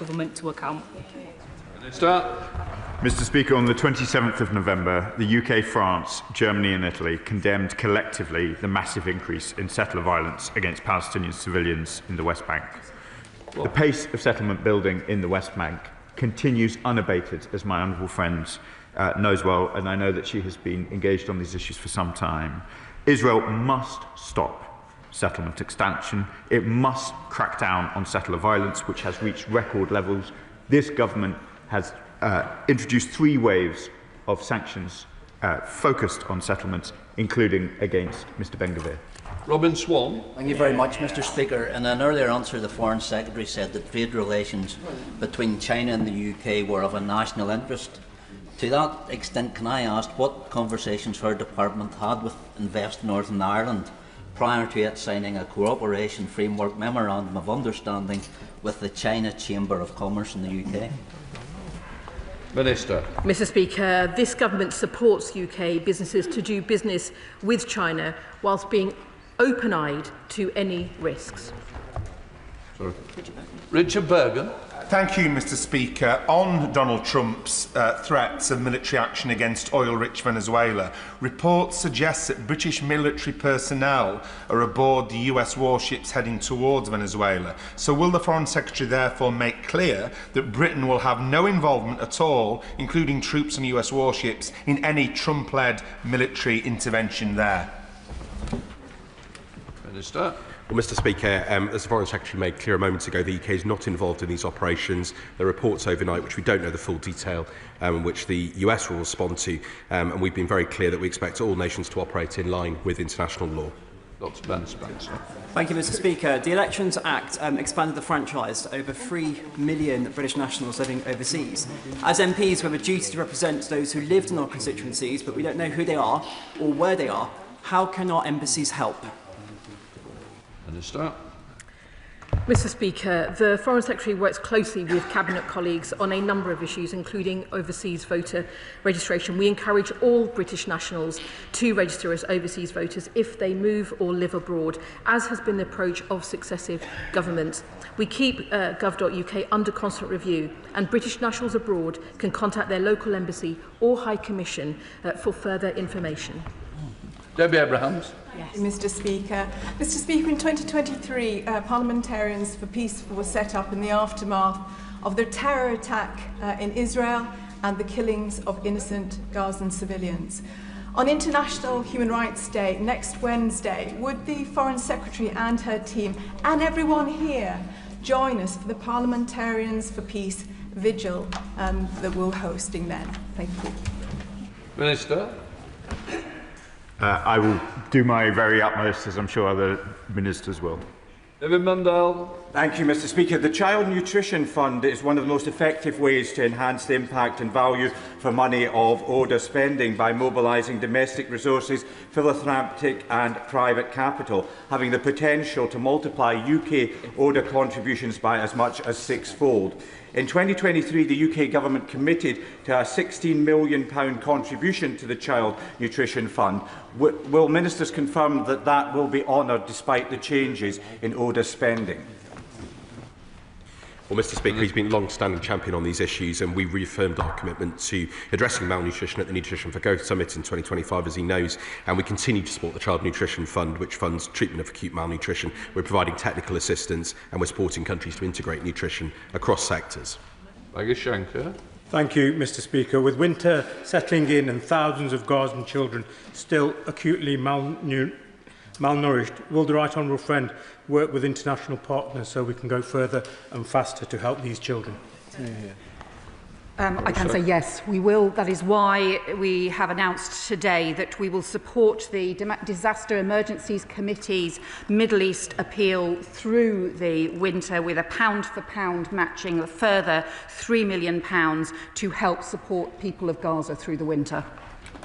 government to account. Mr Speaker, on the 27th of November, the UK, France, Germany and Italy condemned collectively the massive increase in settler violence against Palestinian civilians in the West Bank. The pace of settlement building in the West Bank continues unabated, as my honourable friend knows well, and I know that she has been engaged on these issues for some time. Israel must stop settlement expansion. It must crack down on settler violence, which has reached record levels. This government has introduced 3 waves of sanctions focused on settlements, including against Mr Ben-Gvir. Robin Swan. Thank you very much, Mr Speaker. In an earlier answer, the Foreign Secretary said that trade relations between China and the UK were of a national interest. To that extent, can I ask what conversations her department had with Invest Northern Ireland prior to it signing a cooperation framework memorandum of understanding with the China Chamber of Commerce in the UK? Minister. Mr Speaker, this government supports UK businesses to do business with China whilst being open-eyed to any risks. Sorry. Richard Bergen. Thank you, Mr Speaker. On Donald Trump's threats of military action against oil-rich Venezuela, reports suggest that British military personnel are aboard the US warships heading towards Venezuela. So will the Foreign Secretary therefore make clear that Britain will have no involvement at all, including troops on US warships, in any Trump-led military intervention there? Minister. Well, Mr Speaker, as the Foreign Secretary made clear a moment ago, the UK is not involved in these operations. There are reports overnight, which we don't know the full detail, which the US will respond to, and we've been very clear that we expect all nations to operate in line with international law. Dr. Ben Spencer. Thank you, Mr Speaker. The Elections Act expanded the franchise to over 3 million British nationals living overseas. As MPs, we have a duty to represent those who lived in our constituencies, but we don't know who they are or where they are. How can our embassies help? Minister. Mr Speaker, the Foreign Secretary works closely with Cabinet colleagues on a number of issues, including overseas voter registration. We encourage all British nationals to register as overseas voters if they move or live abroad, as has been the approach of successive governments. We keep gov.uk under constant review, and British nationals abroad can contact their local embassy or High Commission for further information. Debbie Abrahams. Yes. Mr Speaker. Mr Speaker, in 2023, Parliamentarians for Peace were set up in the aftermath of the terror attack in Israel and the killings of innocent Gazan civilians. On International Human Rights Day next Wednesday, would the Foreign Secretary and her team and everyone here join us for the Parliamentarians for Peace vigil that we're hosting then? Thank you. Minister. I will do my very utmost, as I'm sure other ministers will. David Mundell. Thank you, Mr Speaker. The Child Nutrition Fund is one of the most effective ways to enhance the impact and value for money of ODA spending by mobilising domestic resources, philanthropic and private capital, having the potential to multiply UK ODA contributions by as much as 6-fold. In 2023, the UK Government committed to a £16 million contribution to the Child Nutrition Fund. Will Ministers confirm that that will be honoured despite the changes in ODA spending? Well, Mr Speaker, he's been a long-standing champion on these issues, and we reaffirmed our commitment to addressing malnutrition at the Nutrition for Growth Summit in 2025, as he knows, and we continue to support the Child Nutrition Fund, which funds treatment of acute malnutrition. We're providing technical assistance, and we're supporting countries to integrate nutrition across sectors. Shankar. Thank you, Mr Speaker. With winter settling in and thousands of Gazan children still acutely malnourished, will the Right Honourable Friend work with international partners so we can go further and faster to help these children? I can say yes, we will. That is why we have announced today that we will support the Disaster Emergencies Committee's Middle East appeal through the winter with a pound-for-pound matching a further £3 million to help support people of Gaza through the winter.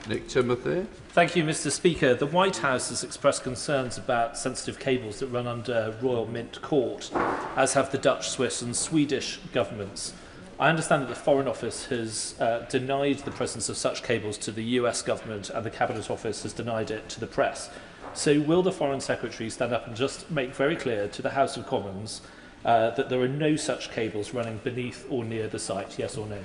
Nick Timothy. Thank you, Mr Speaker. The White House has expressed concerns about sensitive cables that run under Royal Mint Court, as have the Dutch, Swiss and Swedish governments. I understand that the Foreign Office has denied the presence of such cables to the US government, and the Cabinet Office has denied it to the press. So will the Foreign Secretary stand up and just make very clear to the House of Commons that there are no such cables running beneath or near the site? Yes or no?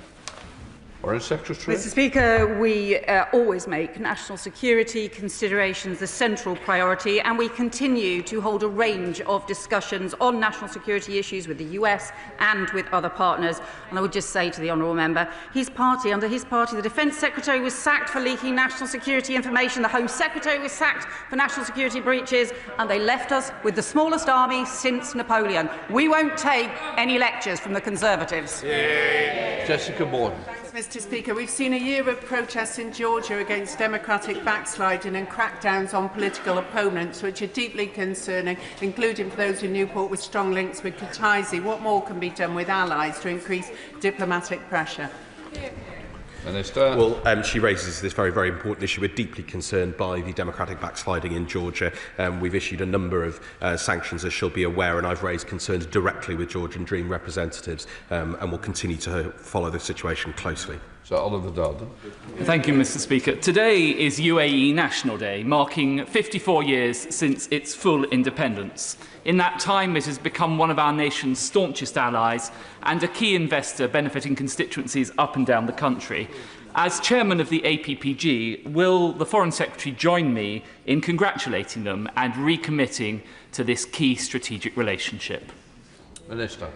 Foreign Secretary. Mr. Speaker, we always make national security considerations a central priority, and we continue to hold a range of discussions on national security issues with the US and with other partners. And I would just say to the honourable member, under his party, the Defence Secretary was sacked for leaking national security information, the Home Secretary was sacked for national security breaches, and they left us with the smallest army since Napoleon. We won't take any lectures from the Conservatives. Yeah. Jessica Morton. Mr. Speaker, we've seen a year of protests in Georgia against democratic backsliding and crackdowns on political opponents, which are deeply concerning, including for those in Newport with strong links with Kataisi. What more can be done with allies to increase diplomatic pressure? Minister. Well, she raises this very, very important issue. We're deeply concerned by the democratic backsliding in Georgia. We've issued a number of sanctions, as she'll be aware, and I've raised concerns directly with Georgian Dream representatives, and will continue to follow the situation closely. So, Oliver Darden. Thank you, Mr. Speaker. Today is UAE National Day, marking 54 years since its full independence. In that time, it has become one of our nation's staunchest allies and a key investor benefiting constituencies up and down the country. As chairman of the APPG, will the Foreign Secretary join me in congratulating them and recommitting to this key strategic relationship? Minister.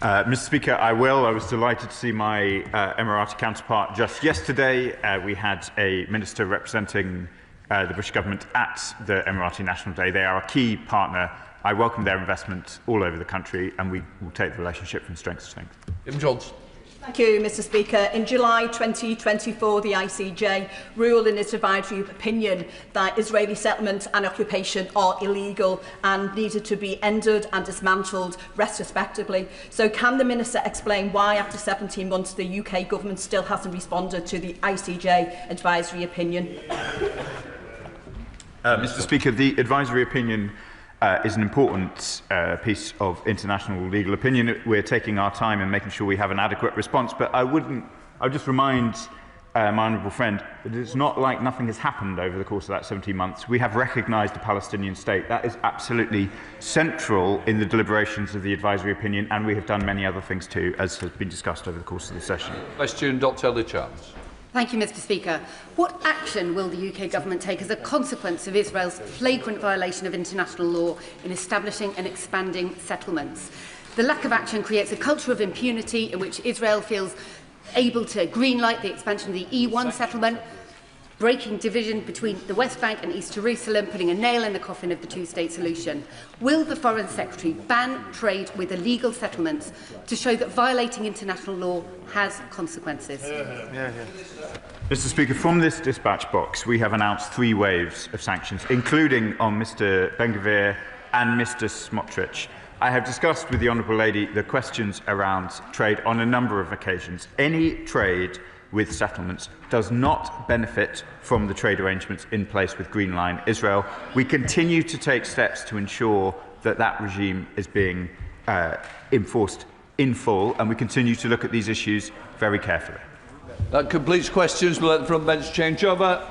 Mr. Speaker, I will. I was delighted to see my Emirati counterpart just yesterday. We had a minister representing the British government at the Emirati National Day. They are a key partner. I welcome their investment all over the country, and we will take the relationship from strength to strength. Jim Johnson. Thank you, Mr. Speaker. In July 2024, the ICJ ruled in its advisory opinion that Israeli settlement and occupation are illegal and needed to be ended and dismantled retrospectively. So can the Minister explain why, after 17 months, the UK government still hasn't responded to the ICJ advisory opinion? Mr. Speaker, the advisory opinion is an important piece of international legal opinion. We're taking our time and making sure we have an adequate response, but I would just remind my honourable friend that it's not like nothing has happened over the course of that 17 months. We have recognised the Palestinian state. That is absolutely central in the deliberations of the advisory opinion, and we have done many other things too, as has been discussed over the course of the session. Question, Dr. Ellie-Chance. Thank you, Mr. Speaker. What action will the UK government take as a consequence of Israel's flagrant violation of international law in establishing and expanding settlements? The lack of action creates a culture of impunity in which Israel feels able to greenlight the expansion of the E1 settlement, breaking division between the West Bank and East Jerusalem, putting a nail in the coffin of the two-state solution. Will the Foreign Secretary ban trade with illegal settlements to show that violating international law has consequences? Mr. Speaker, from this dispatch box, we have announced 3 waves of sanctions, including on Mr. Ben-Gvir and Mr. Smotrich. I have discussed with the Honourable Lady the questions around trade on a number of occasions. Any trade with settlements does not benefit from the trade arrangements in place with Green Line Israel. We continue to take steps to ensure that that regime is being enforced in full, and we continue to look at these issues very carefully. That completes questions. We'll let the front bench change over.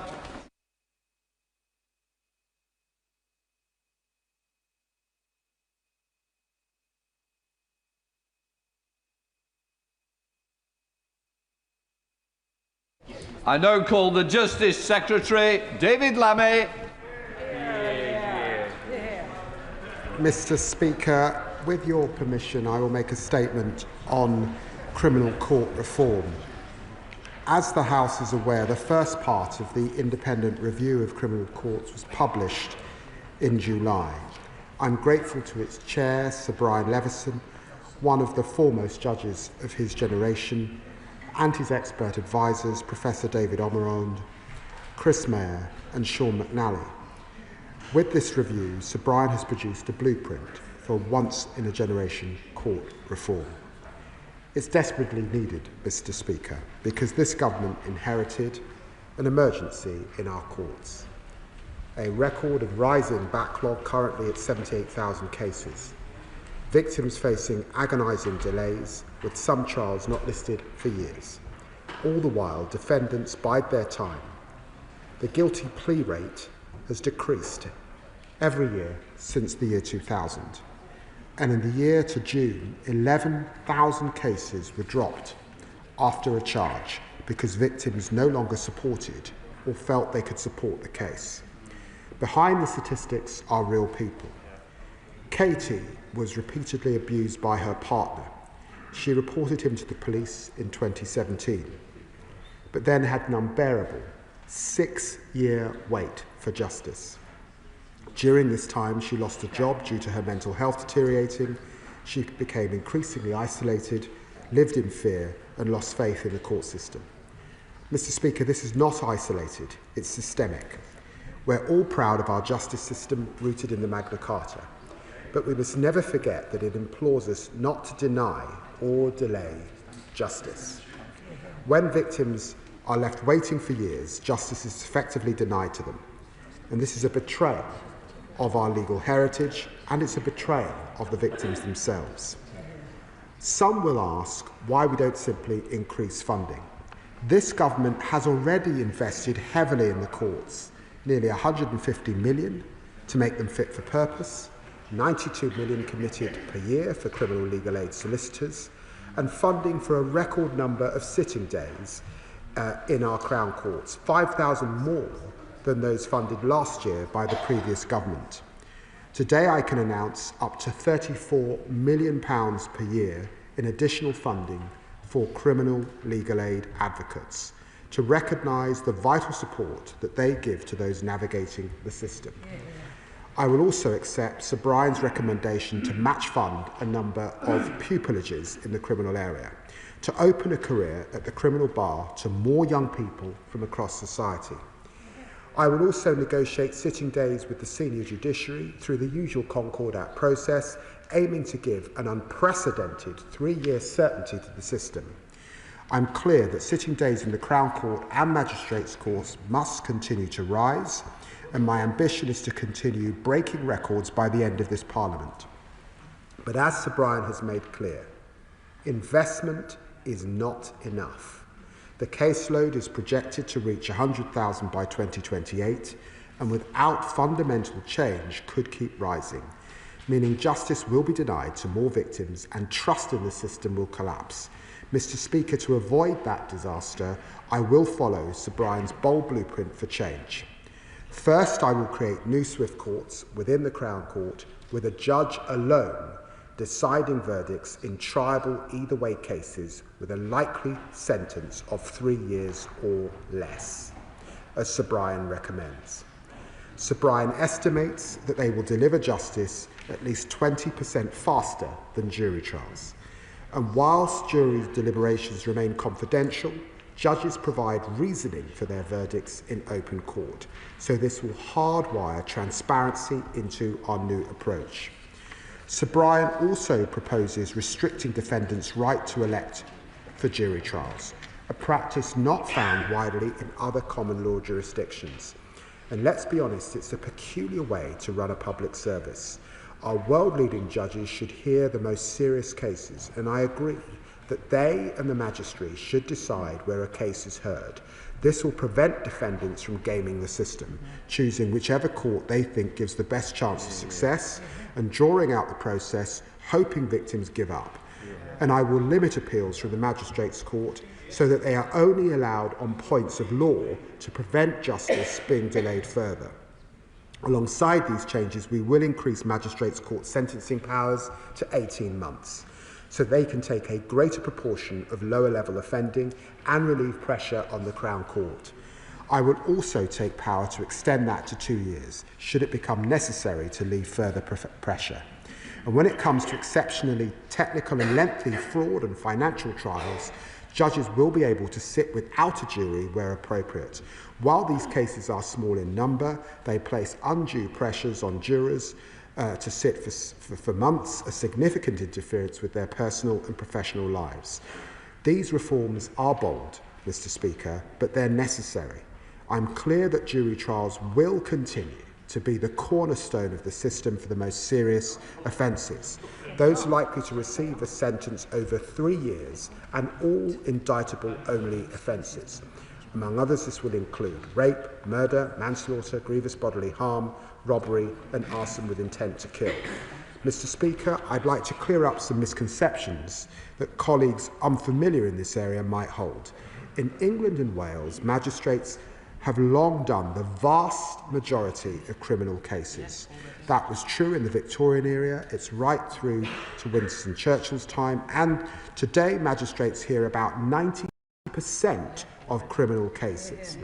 I now call the Justice Secretary, David Lammy. Mr. Speaker, with your permission, I will make a statement on criminal court reform. As the House is aware, the first part of the independent review of criminal courts was published in July. I'm grateful to its chair, Sir Brian Levison, one of the foremost judges of his generation, and his expert advisers, Professor David Omeronde, Chris Mayer and Sean McNally. With this review, Sir Brian has produced a blueprint for once-in-a-generation court reform. It's desperately needed, Mr. Speaker, because this government inherited an emergency in our courts. A record of rising backlog, currently at 78,000 cases. Victims facing agonising delays, with some trials not listed for years. All the while, defendants bide their time. The guilty plea rate has decreased every year since the year 2000. And in the year to June, 11,000 cases were dropped after a charge because victims no longer supported or felt they could support the case. Behind the statistics are real people. Katie was repeatedly abused by her partner. She reported him to the police in 2017, but then had an unbearable 6-year wait for justice. During this time, she lost a job due to her mental health deteriorating. She became increasingly isolated, lived in fear, and lost faith in the court system. Mr. Speaker, this is not isolated, it's systemic. We're all proud of our justice system rooted in the Magna Carta, but we must never forget that it implores us not to deny or delay justice. When victims are left waiting for years, justice is effectively denied to them. And this is a betrayal of our legal heritage, and it's a betrayal of the victims themselves. Some will ask why we don't simply increase funding. This government has already invested heavily in the courts, nearly 150 million to make them fit for purpose, 92 million committed per year for criminal legal aid solicitors, and funding for a record number of sitting days in our Crown Courts, 5,000 more than those funded last year by the previous government. Today I can announce up to £34 million per year in additional funding for criminal legal aid advocates to recognise the vital support that they give to those navigating the system. I will also accept Sir Brian's recommendation to match fund a number of pupilages in the criminal area, to open a career at the criminal bar to more young people from across society. I will also negotiate sitting days with the senior judiciary through the usual Concordat process, aiming to give an unprecedented 3-year certainty to the system. I'm clear that sitting days in the Crown Court and Magistrates' Courts must continue to rise, and my ambition is to continue breaking records by the end of this Parliament. But as Sir Brian has made clear, investment is not enough. The caseload is projected to reach 100,000 by 2028, and without fundamental change could keep rising, meaning justice will be denied to more victims and trust in the system will collapse. Mr. Speaker, to avoid that disaster, I will follow Sir Brian's bold blueprint for change. First, I will create new swift courts within the Crown Court with a judge alone deciding verdicts in triable either-way cases with a likely sentence of 3 years or less, as Sir Brian recommends. Sir Brian estimates that they will deliver justice at least 20% faster than jury trials. And whilst jury deliberations remain confidential, judges provide reasoning for their verdicts in open court. So this will hardwire transparency into our new approach. Sir Brian also proposes restricting defendants' right to elect for jury trials, a practice not found widely in other common law jurisdictions. And let's be honest, it's a peculiar way to run a public service. Our world-leading judges should hear the most serious cases, and I agree that they and the magistrate should decide where a case is heard. This will prevent defendants from gaming the system, choosing whichever court they think gives the best chance of success and drawing out the process, hoping victims give up. And I will limit appeals from the Magistrates' Court so that they are only allowed on points of law to prevent justice being delayed further. Alongside these changes, we will increase Magistrates' Court sentencing powers to 18 months, so they can take a greater proportion of lower-level offending and relieve pressure on the Crown Court. I will also take power to extend that to 2 years, should it become necessary to leave further pressure. And when it comes to exceptionally technical and lengthy fraud and financial trials, judges will be able to sit without a jury where appropriate. While these cases are small in number, they place undue pressures on jurors to sit for months, a significant interference with their personal and professional lives. These reforms are bold, Mr. Speaker, but they're necessary. I'm clear that jury trials will continue to be the cornerstone of the system for the most serious offences, those likely to receive a sentence over 3 years and all indictable-only offences. Among others, this will include rape, murder, manslaughter, grievous bodily harm, robbery and arson with intent to kill. Mr. Speaker, I'd like to clear up some misconceptions that colleagues unfamiliar in this area might hold. In England and Wales, magistrates have long done the vast majority of criminal cases. That was true in the Victorian era, it's right through to Winston Churchill's time, and today magistrates hear about 90% of criminal cases.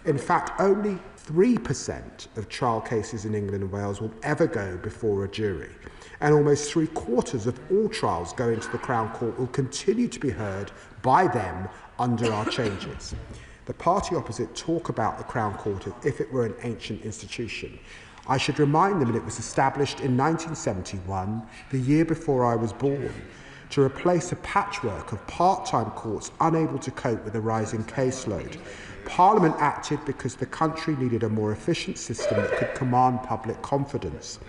In fact, only 3% of trial cases in England and Wales will ever go before a jury, and almost 3/4 of all trials going to the Crown Court will continue to be heard by them under our changes. The party opposite talk about the Crown Court as if it were an ancient institution. I should remind them that it was established in 1971, the year before I was born, to replace a patchwork of part-time courts unable to cope with the rising caseload. Parliament acted because the country needed a more efficient system that could command public confidence.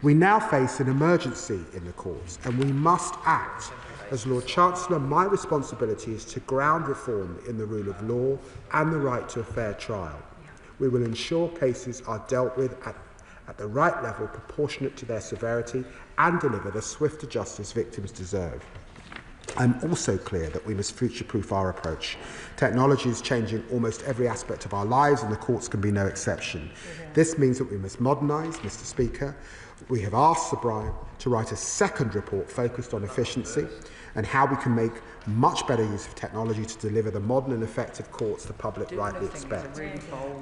We now face an emergency in the courts, and we must act. As Lord Chancellor, my responsibility is to ground reform in the rule of law and the right to a fair trial. We will ensure cases are dealt with at the right level, proportionate to their severity, and deliver the swifter justice victims deserve. I'm also clear that we must future-proof our approach. Technology is changing almost every aspect of our lives, and the courts can be no exception. This means that we must modernise, Mr. Speaker. We have asked the Prime to write a second report focused on efficiency and how we can make much better use of technology to deliver the modern and effective courts the public rightly expect.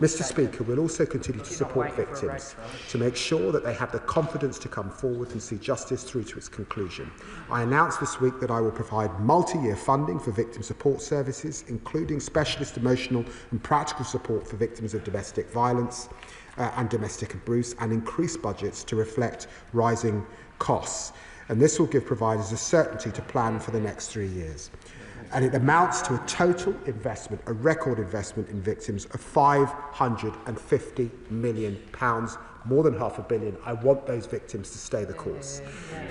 Mr. Speaker, we'll also continue to support victims to make sure that they have the confidence to come forward and see justice through to its conclusion. I announced this week that I will provide multi-year funding for victim support services, including specialist emotional and practical support for victims of domestic violence and domestic abuse, and increase budgets to reflect rising costs. And this will give providers a certainty to plan for the next 3 years. And it amounts to a total investment, a record investment in victims of £550 million, more than £500 million. I want those victims to stay the course.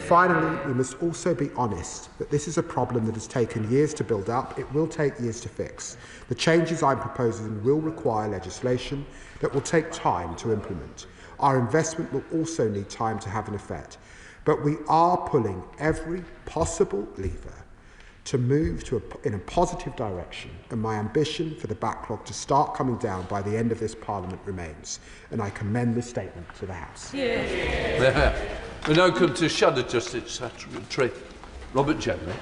Finally, we must also be honest that this is a problem that has taken years to build up. It will take years to fix. The changes I'm proposing will require legislation that will take time to implement. Our investment will also need time to have an effect. But we are pulling every possible lever to move in a positive direction, and my ambition for the backlog to start coming down by the end of this Parliament remains. And I commend this statement to the House. Yeah. We now come to Shadow Justice Secretary Robert Jenner.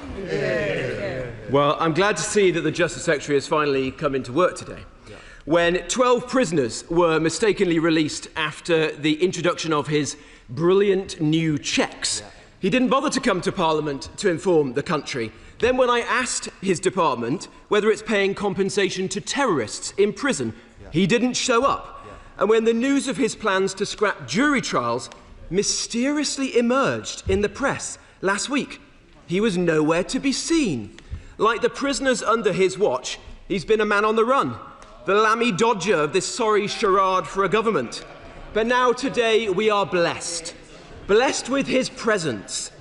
Well, I'm glad to see that the Justice Secretary has finally come into work today. When 12 prisoners were mistakenly released after the introduction of his brilliant new checks, he didn't bother to come to Parliament to inform the country. Then when I asked his department whether it's paying compensation to terrorists in prison, he didn't show up. And when the news of his plans to scrap jury trials mysteriously emerged in the press last week, he was nowhere to be seen. Like the prisoners under his watch, he's been a man on the run, the Lammy Dodger of this sorry charade for a government. But now today we are blessed with his presence,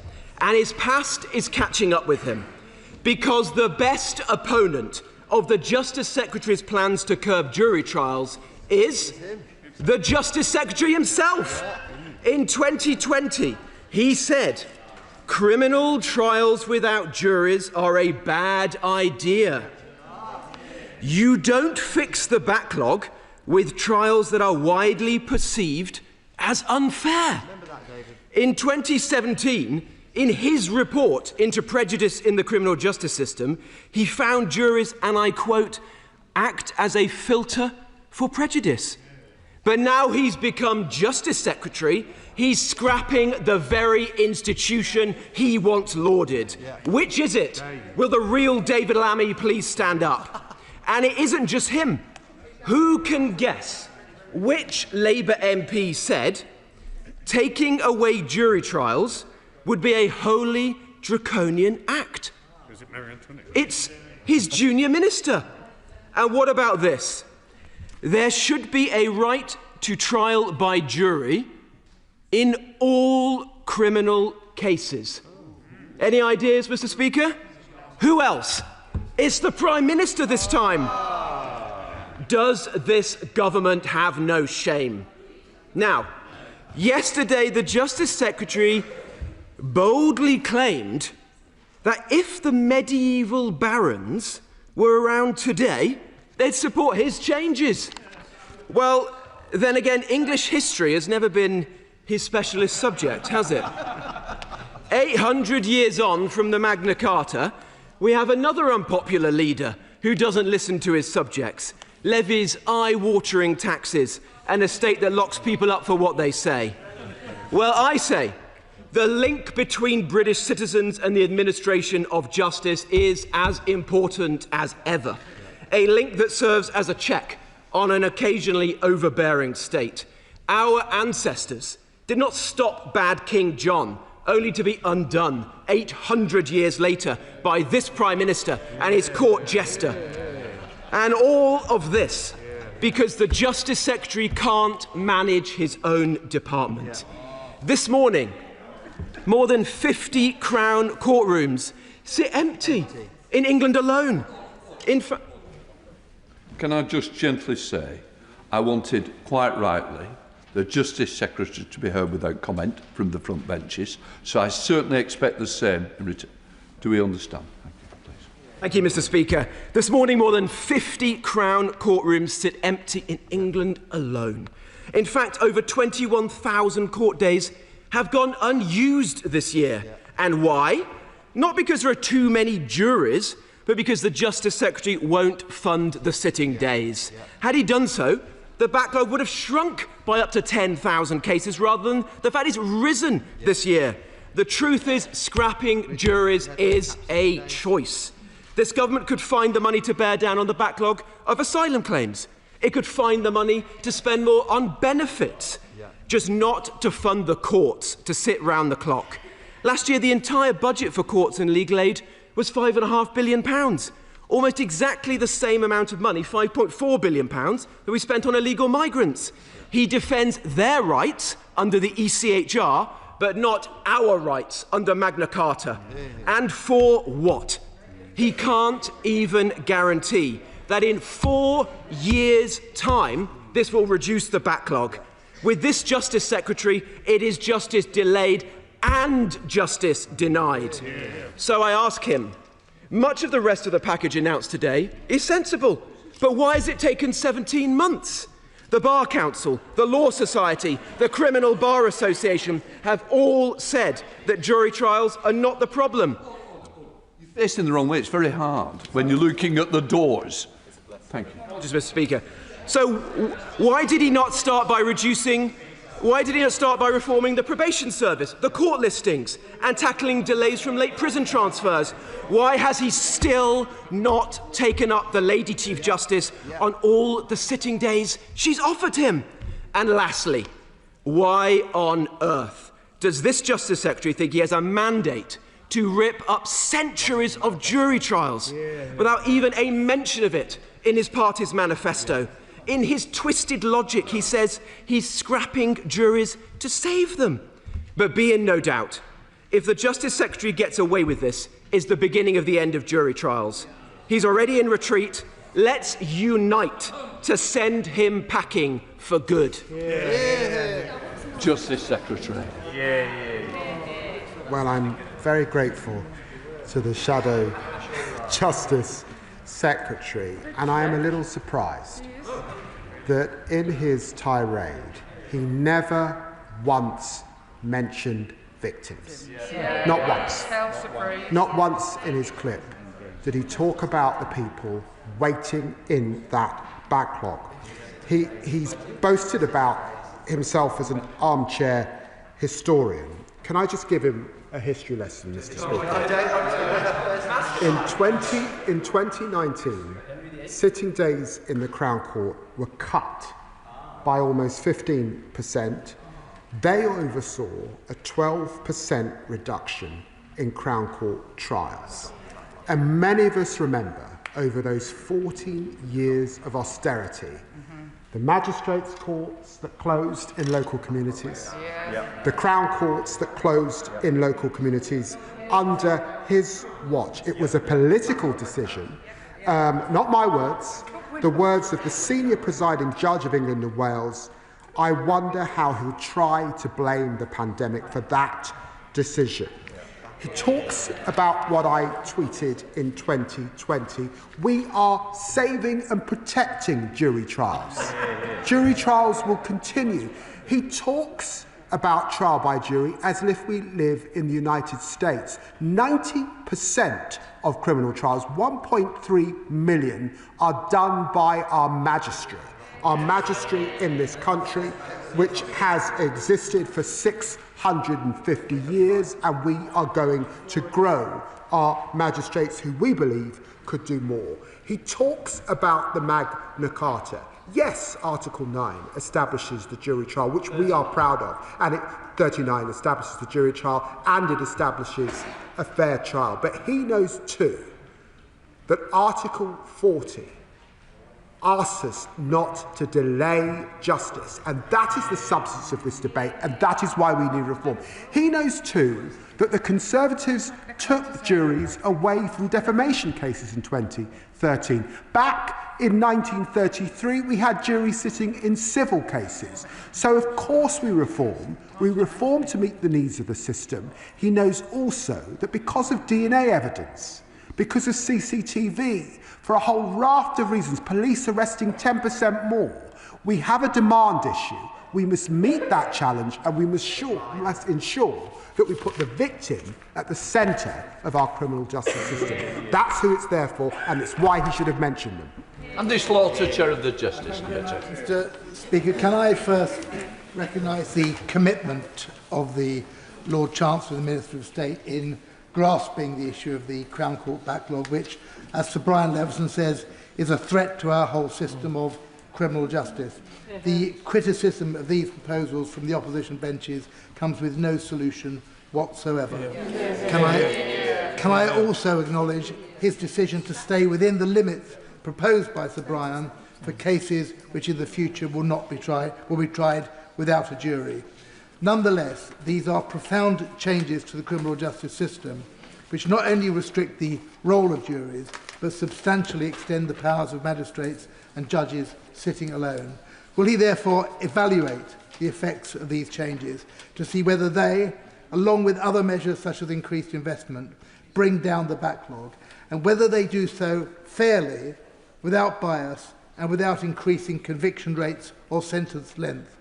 and his past is catching up with him, because the best opponent of the Justice Secretary's plans to curb jury trials is the Justice Secretary himself. In 2020, he said, "Criminal trials without juries are a bad idea. You don't fix the backlog with trials that are widely perceived as unfair." In 2017, in his report into prejudice in the criminal justice system, he found juries, and I quote, "act as a filter for prejudice." But now he's become Justice Secretary, he's scrapping the very institution he once lauded. Which is it? Will the real David Lammy please stand up? And it isn't just him. Who can guess which Labour MP said taking away jury trials would be a wholly draconian act? Is it Mary Antoinette? It's his junior minister. And what about this? There should be a right to trial by jury in all criminal cases. Any ideas, Mr. Speaker? Who else? It's the Prime Minister this time. Does this government have no shame? Now, yesterday the Justice Secretary boldly claimed that if the medieval barons were around today, they'd support his changes. Well, then again, English history has never been his specialist subject, has it? 800 years on from the Magna Carta, we have another unpopular leader who doesn't listen to his subjects, levies eye-watering taxes, and a state that locks people up for what they say. Well, I say, the link between British citizens and the administration of justice is as important as ever. A link that serves as a check on an occasionally overbearing state. Our ancestors did not stop bad King John, only to be undone 800 years later by this Prime Minister and his court jester. And all of this because the Justice Secretary can't manage his own department. This morning, more than 50 Crown courtrooms sit empty in England alone. Can I just gently say, I wanted, quite rightly, the Justice Secretary to be heard without comment from the front benches, so I certainly expect the same in return. Do we understand? Thank you, Mr. Speaker. This morning, more than 50 Crown courtrooms sit empty in England alone. In fact, over 21,000 court days have gone unused this year. And why? Not because there are too many juries, but because the Justice Secretary won't fund the sitting days. Had he done so, the backlog would have shrunk by up to 10,000 cases rather than the fact it's risen this year. The truth is, scrapping juries is a choice. This government could find the money to bear down on the backlog of asylum claims. It could find the money to spend more on benefits, just not to fund the courts to sit round the clock. Last year, the entire budget for courts and legal aid was £5.5 billion. Almost exactly the same amount of money, £5.4 billion, that we spent on illegal migrants. He defends their rights under the ECHR, but not our rights under Magna Carta. And for what? He can't even guarantee that in 4 years' time, this will reduce the backlog. With this Justice Secretary, it is justice delayed and justice denied. So I ask him, much of the rest of the package announced today is sensible, but why has it taken 17 months? The Bar Council, the Law Society, the Criminal Bar Association have all said that jury trials are not the problem. You're facing the wrong way. It's very hard when you're looking at the doors. Thank you. Just, Mr. Speaker. So why did he not start by reforming the probation service, the court listings, and tackling delays from late prison transfers? Why has he still not taken up the Lady Chief Justice on all the sitting days she's offered him? And lastly, why on earth does this Justice Secretary think he has a mandate to rip up centuries of jury trials without even a mention of it in his party's manifesto? In his twisted logic, he says he's scrapping juries to save them. But be in no doubt, if the Justice Secretary gets away with this, is the beginning of the end of jury trials. He's already in retreat. Let's unite to send him packing for good. Justice Secretary. Well, I'm very grateful to the Shadow Justice Secretary, and I am a little surprised that in his tirade he never once mentioned victims. Not once. Not once in his clip did he talk about the people waiting in that backlog. He's boasted about himself as an armchair historian. Can I just give him a history lesson, Mr. Speaker? In 2019, sitting days in the Crown Court were cut by almost 15%. They oversaw a 12% reduction in Crown Court trials. And many of us remember, over those 14 years of austerity, the magistrates' courts that closed in local communities, the Crown courts that closed in local communities under his watch. It was a political decision, not my words, the words of the senior presiding judge of England and Wales. I wonder how he'll try to blame the pandemic for that decision. He talks about what I tweeted in 2020. We are saving and protecting jury trials. Jury trials will continue. He talks about trial by jury as if we live in the United States. 90% of criminal trials, 1.3 million, are done by our magistrate. Our magistrate in this country, which has existed for 650 years, and we are going to grow our magistrates who we believe could do more. He talks about the Magna Carta. Yes, Article 9 establishes the jury trial, which we are proud of, and 39 establishes the jury trial, and it establishes a fair trial. But he knows too that Article 40 asks us not to delay justice, and that is the substance of this debate, and that is why we need reform. He knows too that the Conservatives took juries away from defamation cases in 2013. Back in 1933, we had juries sitting in civil cases. So, of course, we reform. We reform to meet the needs of the system. He knows also that because of DNA evidence, because of CCTV, for a whole raft of reasons, police arresting 10% more, we have a demand issue. We must meet that challenge, and we must ensure that we put the victim at the centre of our criminal justice system. That's who it's there for, and it's why he should have mentioned them. Andy Slaughter, Chair of the Justice Committee. Mr. Speaker, can I first recognise the commitment of the Lord Chancellor and the Minister of State in grasping the issue of the Crown Court backlog, which, as Sir Brian Leveson says, is a threat to our whole system of criminal justice. The criticism of these proposals from the opposition benches comes with no solution whatsoever. Can I also acknowledge his decision to stay within the limits proposed by Sir Brian for cases which in the future will be tried without a jury. Nonetheless, these are profound changes to the criminal justice system, which not only restrict the role of juries, but substantially extend the powers of magistrates and judges sitting alone. Will he therefore evaluate the effects of these changes to see whether they, along with other measures such as increased investment, bring down the backlog, and whether they do so fairly, without bias, and without increasing conviction rates or sentence length?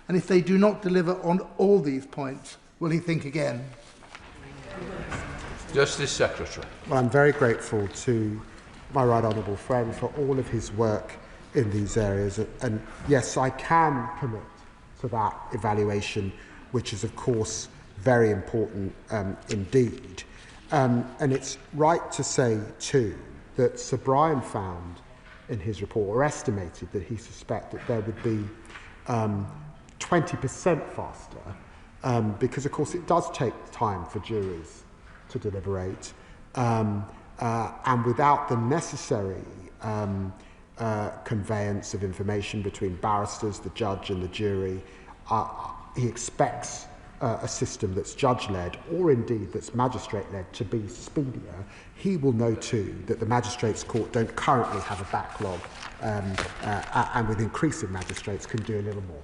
And if they do not deliver on all these points, will he think again? Justice Secretary. Well, I'm very grateful to my right honourable friend for all of his work in these areas. And yes, I can commit to that evaluation, which is, of course, very important indeed. And it's right to say, too, that Sir Brian found in his report, or estimated that he suspected there would be 20% faster, because, of course, it does take time for juries to deliberate, and without the necessary conveyance of information between barristers, the judge and the jury, he expects a system that's judge-led, or indeed that's magistrate-led, to be speedier. He will know too that the Magistrates' Court don't currently have a backlog, and with increasing magistrates can do a little more.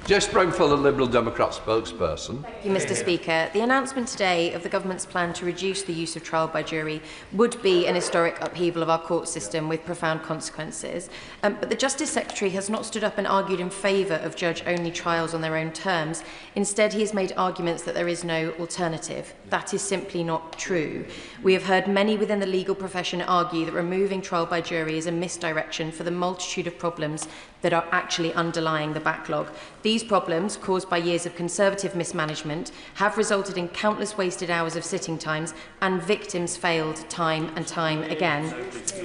Jess Brownfield, the Liberal Democrat spokesperson. Thank you, Mr. Speaker. The announcement today of the government's plan to reduce the use of trial by jury would be an historic upheaval of our court system with profound consequences. But the Justice Secretary has not stood up and argued in favour of judge-only trials on their own terms. Instead, he has made arguments that there is no alternative. That is simply not true. We have heard many within the legal profession argue that removing trial by jury is a misdirection for the multitude of problems that are actually underlying the backlog. These problems, caused by years of Conservative mismanagement, have resulted in countless wasted hours of sitting times, and victims failed time and time again.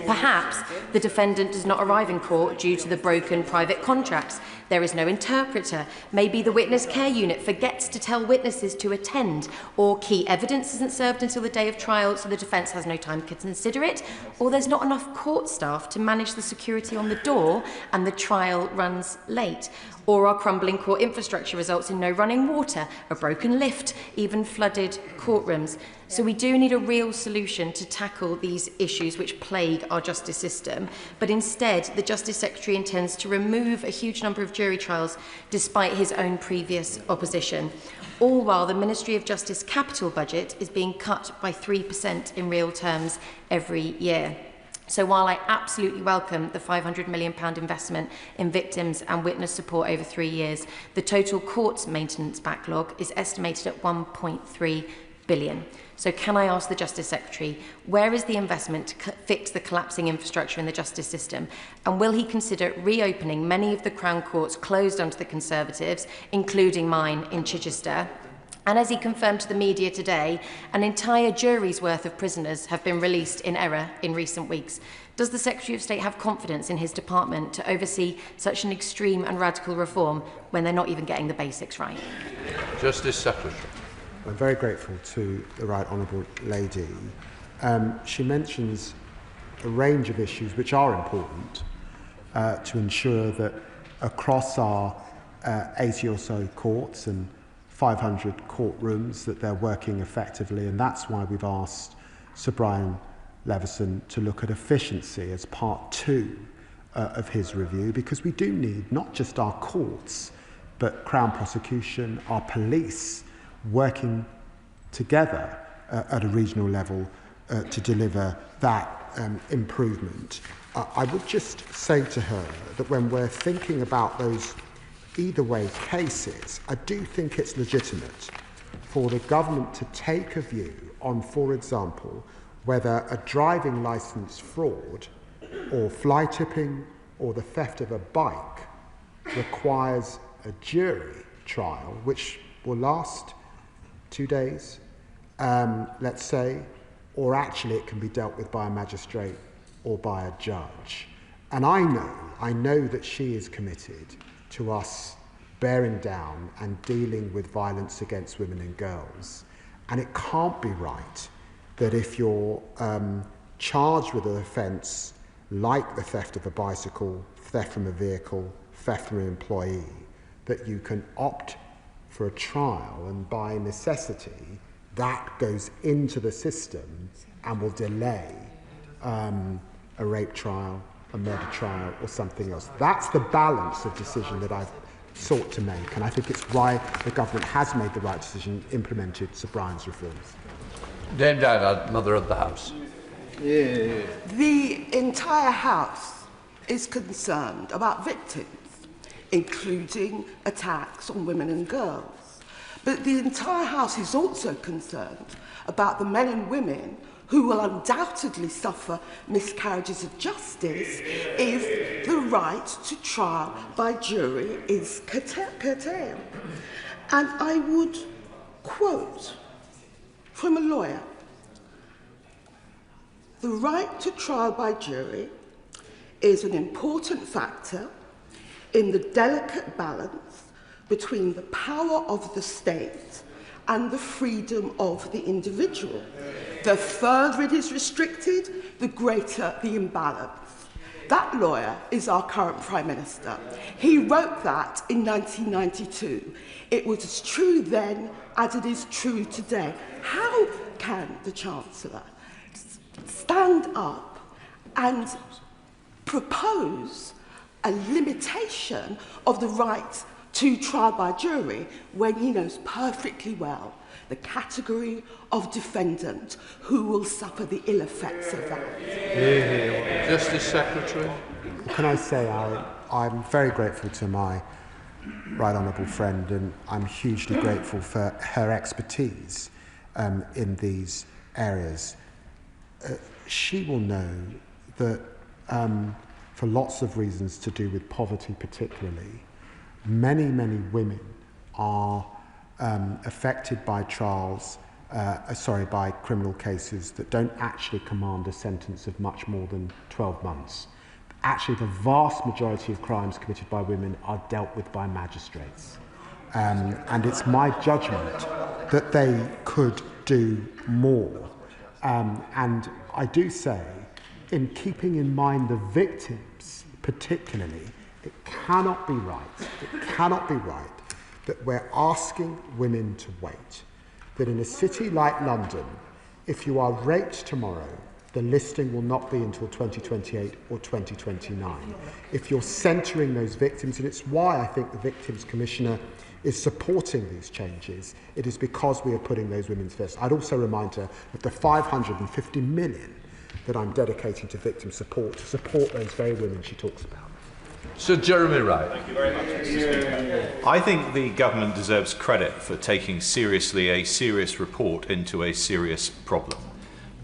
Perhaps the defendant does not arrive in court due to the broken private contracts. There is no interpreter. Maybe the witness care unit forgets to tell witnesses to attend, or key evidence isn't served until the day of trial, so the defence has no time to consider it, or there's not enough court staff to manage the security on the door and the trial runs late, or our crumbling court infrastructure results in no running water, a broken lift, even flooded courtrooms. So we do need a real solution to tackle these issues which plague our justice system, but instead the Justice Secretary intends to remove a huge number of jury trials despite his own previous opposition, all while the Ministry of Justice capital budget is being cut by 3% in real terms every year. So while I absolutely welcome the £500 million investment in victims and witness support over 3 years, the total courts maintenance backlog is estimated at £1.3 billion. So can I ask the Justice Secretary, where is the investment to fix the collapsing infrastructure in the justice system? And will he consider reopening many of the Crown Courts closed under the Conservatives, including mine in Chichester? And as he confirmed to the media today, an entire jury's worth of prisoners have been released in error in recent weeks. Does the Secretary of State have confidence in his department to oversee such an extreme and radical reform when they're not even getting the basics right? Justice Secretary. I'm very grateful to the Right Honourable Lady. She mentions a range of issues which are important to ensure that across our 80 or so courts and 500 courtrooms that they're working effectively, and that's why we've asked Sir Brian Leveson to look at efficiency as part 2 of his review, because we do need not just our courts but Crown prosecution, our police working together at a regional level to deliver that improvement. I would just say to her that when we're thinking about those either way cases, I do think it's legitimate for the government to take a view on, for example, whether a driving licence fraud or fly tipping or the theft of a bike requires a jury trial, which will last 2 days, let's say, or actually it can be dealt with by a magistrate or by a judge. And I know that she is committed to us bearing down and dealing with violence against women and girls. And it can't be right that if you're charged with an offence like the theft of a bicycle, theft from a vehicle, theft from an employee, that you can opt for a trial, and by necessity that goes into the system and will delay a rape trial, a murder trial or something else. That's the balance of decision that I've sought to make, and I think it's why the government has made the right decision, implemented Sir Brian's reforms. Dame Diana, Mother of the House. The entire House is concerned about victims, including attacks on women and girls. But the entire House is also concerned about the men and women who will undoubtedly suffer miscarriages of justice if the right to trial by jury is curtailed. And I would quote from a lawyer: "The right to trial by jury is an important factor in the delicate balance between the power of the state and the freedom of the individual. The further it is restricted, the greater the imbalance." That lawyer is our current Prime Minister. He wrote that in 1992. It was as true then as it is true today. How can the Chancellor stand up and propose a limitation of the right to trial by jury when he knows perfectly well the category of defendant who will suffer the ill effects of that? Justice Secretary. Can I say I'm very grateful to my right honourable friend, and I'm hugely grateful for her expertise in these areas. She will know that for lots of reasons to do with poverty particularly, many women are affected by by criminal cases that don't actually command a sentence of much more than 12 months. Actually, the vast majority of crimes committed by women are dealt with by magistrates. And it's my judgment that they could do more. And I do say, in keeping in mind the victims particularly, it cannot be right that we're asking women to wait, that in a city like London, If you are raped tomorrow, the listing will not be until 2028 or 2029. If you're centring those victims, and it's why I think the Victims Commissioner is supporting these changes, it is because we are putting those women first. I'd also remind her of the 550 million that I'm dedicating to victim support to support those very women she talks about. Sir Jeremy Wright. Thank you very much, Mr. Speaker. I think the government deserves credit for taking seriously a serious report into a serious problem.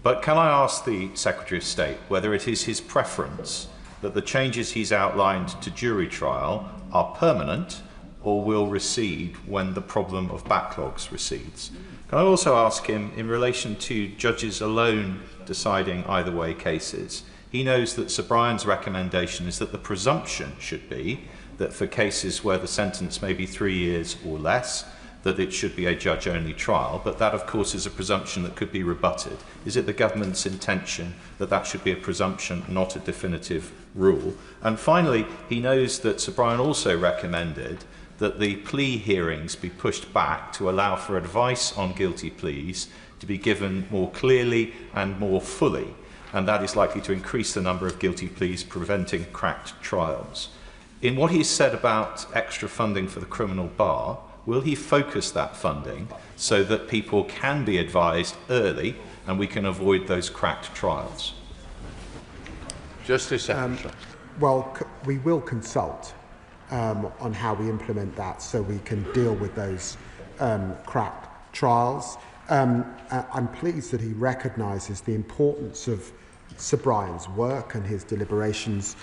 But can I ask the Secretary of State whether it is his preference that the changes he's outlined to jury trial are permanent or will recede when the problem of backlogs recedes? Can I also ask him, in relation to judges alone deciding either way cases, he knows that Sir Brian's recommendation is that the presumption should be that for cases where the sentence may be 3 years or less, that it should be a judge-only trial, but that, of course, is a presumption that could be rebutted. Is it the government's intention that that should be a presumption, not a definitive rule? And finally, he knows that Sir Brian also recommended that the plea hearings be pushed back to allow for advice on guilty pleas to be given more clearly and more fully, and that is likely to increase the number of guilty pleas, preventing cracked trials. In what he's said about extra funding for the criminal bar, will he focus that funding so that people can be advised early and we can avoid those cracked trials? Justice Secretary. Well, we will consult on how we implement that so we can deal with those cracked trials. I'm pleased that he recognises the importance of Sir Brian's work and his deliberations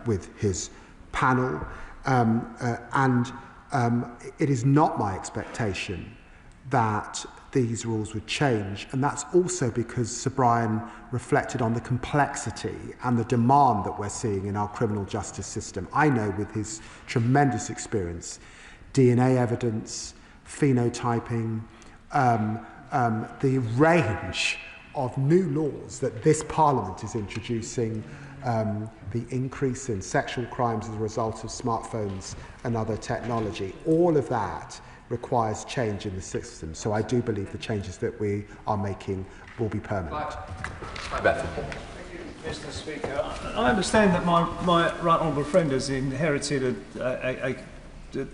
with his panel, it is not my expectation that these rules would change, and that's also because Sir Brian reflected on the complexity and the demand that we're seeing in our criminal justice system. I know, with his tremendous experience, DNA evidence, phenotyping, the range of new laws that this Parliament is introducing, the increase in sexual crimes as a result of smartphones and other technology, all of that requires change in the system. So I do believe the changes that we are making will be permanent. Mr. Speaker, I understand that my right honourable friend has inherited a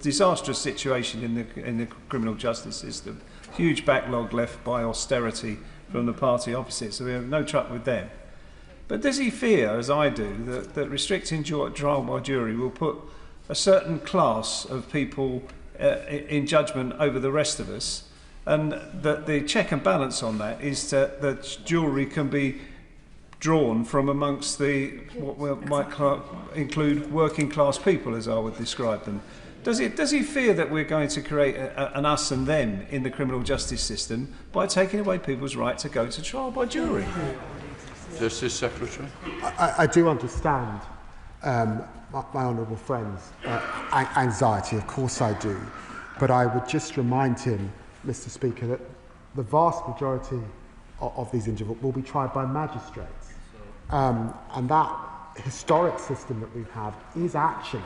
disastrous situation in the criminal justice system. Huge backlog left by austerity from the party opposite, so we have no truck with them. But does he fear, as I do, that restricting trial by jury will put a certain class of people in judgment over the rest of us, and that the check and balance on that is that jury can be drawn from amongst what we might include working class people, as I would describe them? Does he fear that we're going to create an us and them in the criminal justice system by taking away people's right to go to trial by jury? Justice Secretary. I do understand my honourable friend's anxiety, of course I do, but I would just remind him, Mr. Speaker, that the vast majority of these individuals will be tried by magistrates, and that historic system that we've had is actually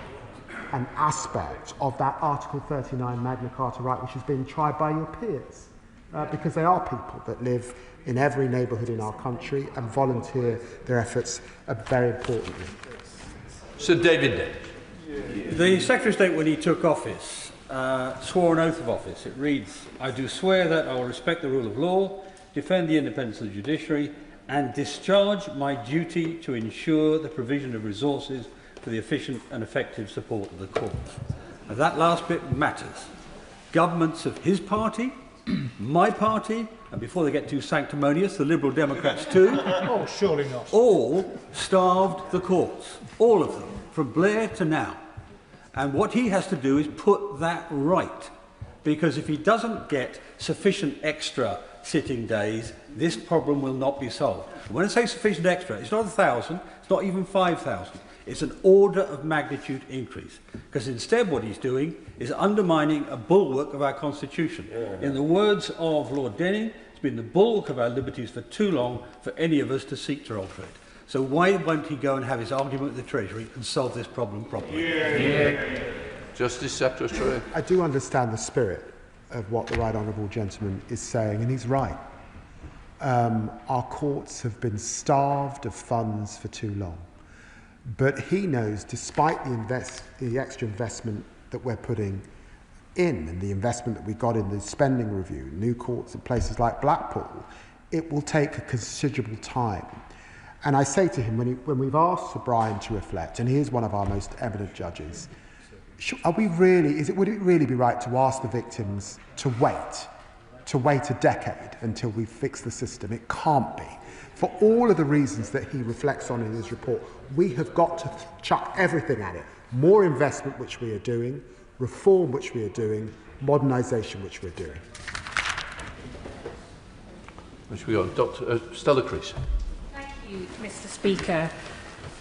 an aspect of that Article 39 Magna Carta right which is being tried by your peers, because they are people that live in every neighbourhood in our country and volunteer their efforts very importantly. Sir David. The Secretary of State, when he took office, swore an oath of office. It reads, "I do swear that I will respect the rule of law, defend the independence of the judiciary, and discharge my duty to ensure the provision of resources for the efficient and effective support of the courts." And that last bit matters. Governments of his party, my party, and before they get too sanctimonious, the Liberal Democrats too, Oh, surely not. all starved the courts, all of them, from Blair to now. And what he has to do is put that right, because if he doesn't get sufficient extra sitting days, this problem will not be solved. And when I say sufficient extra, it's not 1,000, it's not even 5,000. It's an order of magnitude increase, because instead what he's doing is undermining a bulwark of our Constitution. In the words of Lord Denning, it's been the bulwark of our liberties for too long for any of us to seek to alter it. So why won't he go and have his argument with the Treasury and solve this problem properly? Justice Secretary. I do understand the spirit of what the right honourable gentleman is saying, and he's right. Our courts have been starved of funds for too long. But he knows, despite the extra investment that we're putting in and the investment that we got in the spending review, new courts in places like Blackpool, it will take a considerable time. And I say to him, when we've asked for Brian to reflect, and he is one of our most eminent judges, would it really be right to ask the victims to wait a decade until we fix the system? It can't be. For all of the reasons that he reflects on in his report, we have got to chuck everything at it. More investment, which we are doing, reform, which we are doing, modernisation, which we're doing. Which we got, Dr. Stella Crease. Thank you, Mr. Speaker.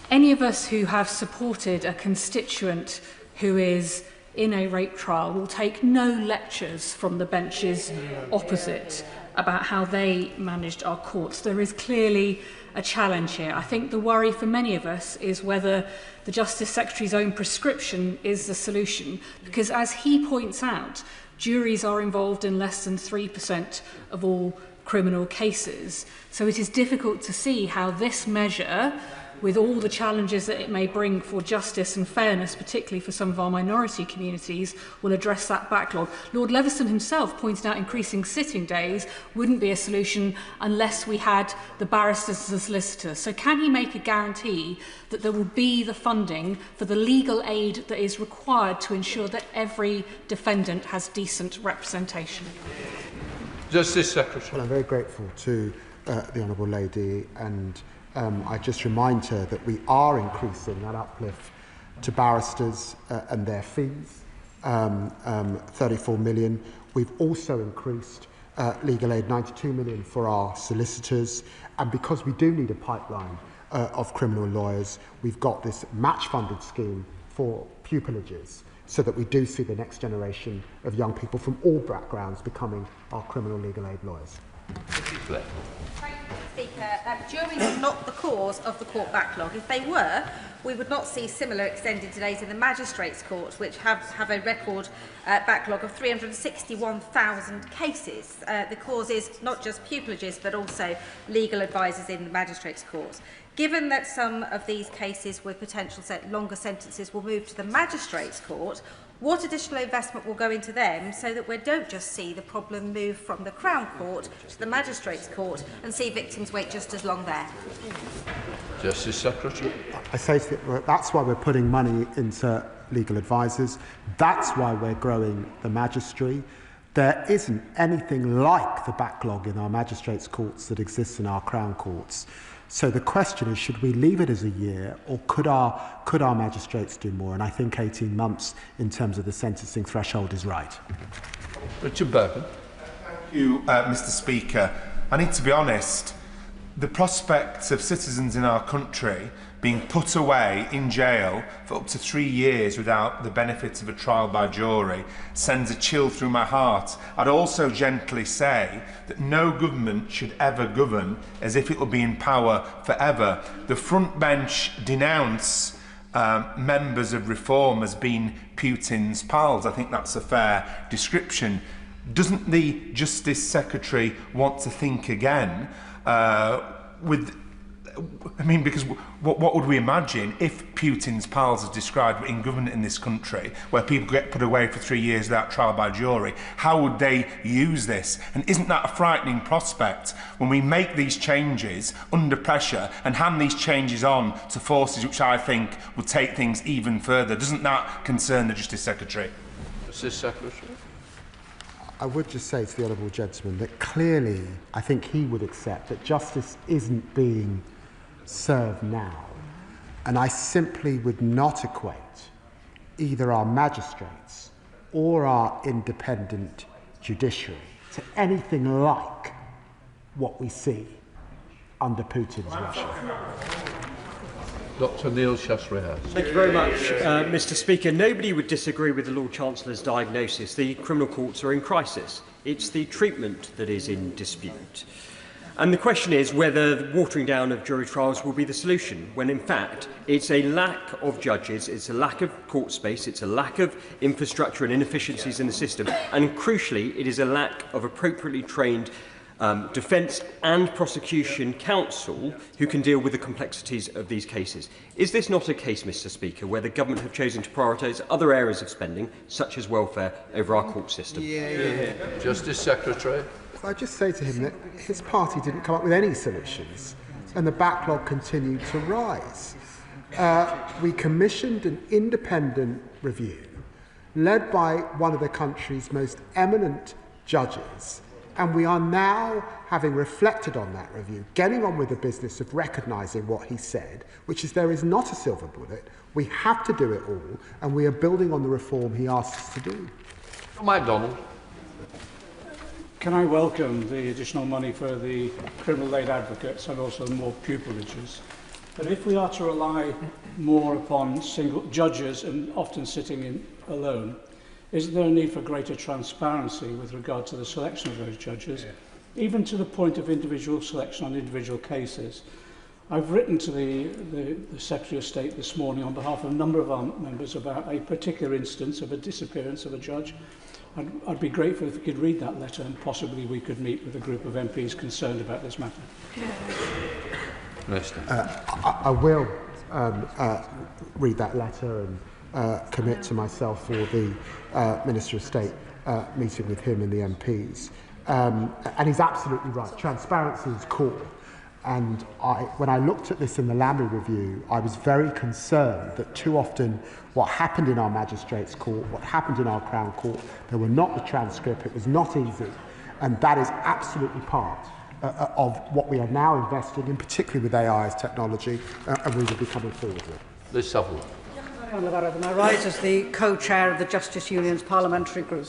Any of us who have supported a constituent who is in a rape trial will take no lectures from the benches opposite about how they managed our courts. There is clearly a challenge here. I think the worry for many of us is whether the Justice Secretary's own prescription is the solution, because as he points out, juries are involved in less than 3% of all criminal cases. So it is difficult to see how this measure, with all the challenges that it may bring for justice and fairness, particularly for some of our minority communities, will address that backlog. Lord Leveson himself pointed out increasing sitting days wouldn't be a solution unless we had the barristers as a solicitor. So can he make a guarantee that there will be the funding for the legal aid that is required to ensure that every defendant has decent representation? Justice Secretary. Well, I'm very grateful to the Honourable Lady, and I just remind her that we are increasing that uplift to barristers and their fees, 34 million. We've also increased legal aid, 92 million for our solicitors. And because we do need a pipeline of criminal lawyers, we've got this match-funded scheme for pupilages, so that we do see the next generation of young people from all backgrounds becoming our criminal legal aid lawyers. Speaker, juries are not the cause of the court backlog. If they were, we would not see similar extended delays in the magistrates' courts, which have a record backlog of 361,000 cases. The cause is not just pupilages, but also legal advisers in the magistrates' courts. Given that some of these cases with potential longer sentences will move to the magistrates' court, what additional investment will go into them so that we don't just see the problem move from the Crown Court to the Magistrates' Court and see victims wait just as long there? Justice Secretary. I say that's why we're putting money into legal advisers. That's why we're growing the magistracy. There isn't anything like the backlog in our magistrates' courts that exists in our Crown Courts. So the question is, should we leave it as a year, or could our magistrates do more? And I think 18 months in terms of the sentencing threshold is right. Richard Berben. Thank you, Mr. Speaker. I need to be honest. The prospect of citizens in our country being put away in jail for up to 3 years without the benefit of a trial by jury sends a chill through my heart. I'd also gently say that no government should ever govern as if it will be in power forever. The front bench denounce members of Reform as being Putin's pals. I think that's a fair description. Doesn't the Justice Secretary want to think again? Because what would we imagine if Putin's pals, as described in government in this country, where people get put away for 3 years without trial by jury, how would they use this? And isn't that a frightening prospect when we make these changes under pressure and hand these changes on to forces which I think would take things even further? Doesn't that concern the Justice Secretary? Justice Secretary. I would just say to the honourable gentleman that clearly I think he would accept that justice isn't being served now. And I simply would not equate either our magistrates or our independent judiciary to anything like what we see under Putin's Russia. Dr. Neil Shasrihas. Thank you very much, Mr. Speaker. Nobody would disagree with the Lord Chancellor's diagnosis. The criminal courts are in crisis. It's the treatment that is in dispute. And the question is whether the watering down of jury trials will be the solution, when in fact it's a lack of judges, it's a lack of court space, it's a lack of infrastructure and inefficiencies in the system, and crucially it is a lack of appropriately trained defence and prosecution counsel who can deal with the complexities of these cases. Is this not a case, Mr Speaker, where the government have chosen to prioritise other areas of spending, such as welfare, over our court system? Justice Secretary. I just say to him that his party didn't come up with any solutions and the backlog continued to rise. We commissioned an independent review led by one of the country's most eminent judges, and we are now, having reflected on that review, getting on with the business of recognising what he said, which is there is not a silver bullet, we have to do it all, and we are building on the reform he asked us to do. MacDonald. Can I welcome the additional money for the criminal aid advocates and also more pupilages? But if we are to rely more upon single judges and often sitting in alone, is there a need for greater transparency with regard to the selection of those judges, even to the point of individual selection on individual cases? I've written to the Secretary of State this morning on behalf of a number of our members about a particular instance of a disappearance of a judge. I'd be grateful if you could read that letter and possibly we could meet with a group of MPs concerned about this matter. I will read that letter and commit to myself for the Minister of State meeting with him and the MPs. And he's absolutely right. Transparency is core. And when I looked at this in the Lammy review, I was very concerned that too often what happened in our Magistrates' Court, what happened in our Crown Court, there were not the transcript, it was not easy. And that is absolutely part of what we are now investing in, particularly with AI as technology, and we will be coming forward with. Liz Sutherland. I rise as the co-chair of the Justice Union's parliamentary group.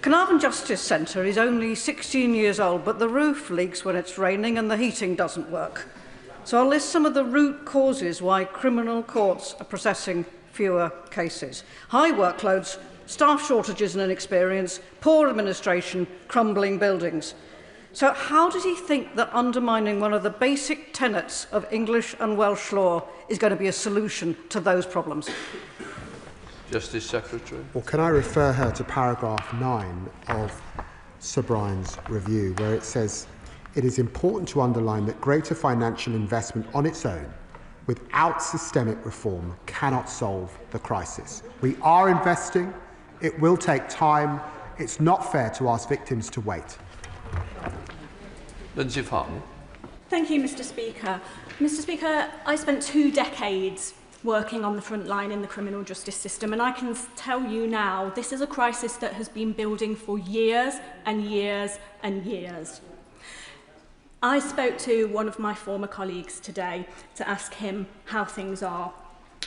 Carnarvon Justice Centre is only 16 years old, but the roof leaks when it's raining and the heating doesn't work. So I'll list some of the root causes why criminal courts are processing fewer cases. High workloads, staff shortages and inexperience, poor administration, crumbling buildings. So how does he think that undermining one of the basic tenets of English and Welsh law is going to be a solution to those problems? Justice Secretary. Well, can I refer her to paragraph 9 of Sir Brian's review, where it says, it is important to underline that greater financial investment on its own, without systemic reform, cannot solve the crisis. We are investing. It will take time. It's not fair to ask victims to wait. Lindsay Farnham. Thank you, Mr. Speaker. Mr. Speaker, I spent 2 decades working on the front line in the criminal justice system, and I can tell you now, this is a crisis that has been building for years and years and years. I spoke to one of my former colleagues today to ask him how things are,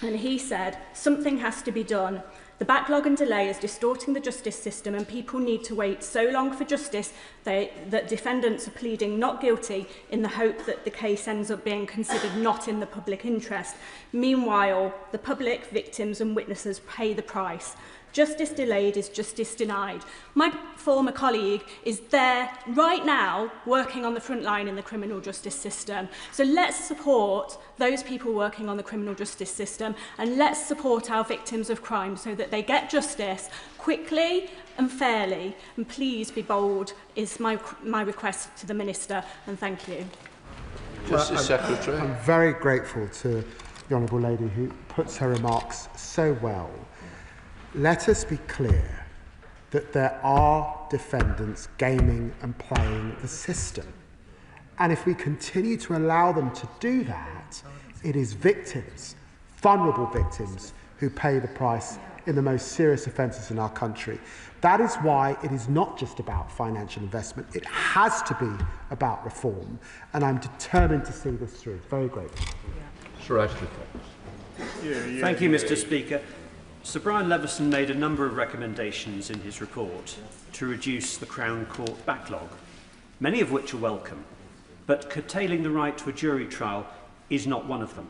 and he said, something has to be done. The backlog and delay is distorting the justice system, and people need to wait so long for justice that defendants are pleading not guilty in the hope that the case ends up being considered not in the public interest. Meanwhile, the public, victims and witnesses pay the price. Justice delayed is justice denied. My former colleague is there right now working on the front line in the criminal justice system. So let's support those people working on the criminal justice system, and let's support our victims of crime so that they get justice quickly and fairly. And please be bold is my request to the Minister, and thank you. Justice Secretary. I'm very grateful to the Honourable Lady who puts her remarks so well. Let us be clear that there are defendants gaming and playing the system. And if we continue to allow them to do that, it is victims, vulnerable victims, who pay the price in the most serious offences in our country. That is why it is not just about financial investment. It has to be about reform. And I'm determined to see this through. Very grateful. Sir Ashley Fox. Thank you, Mr. Speaker. Sir Brian Leveson made a number of recommendations in his report to reduce the Crown Court backlog, many of which are welcome, but curtailing the right to a jury trial is not one of them.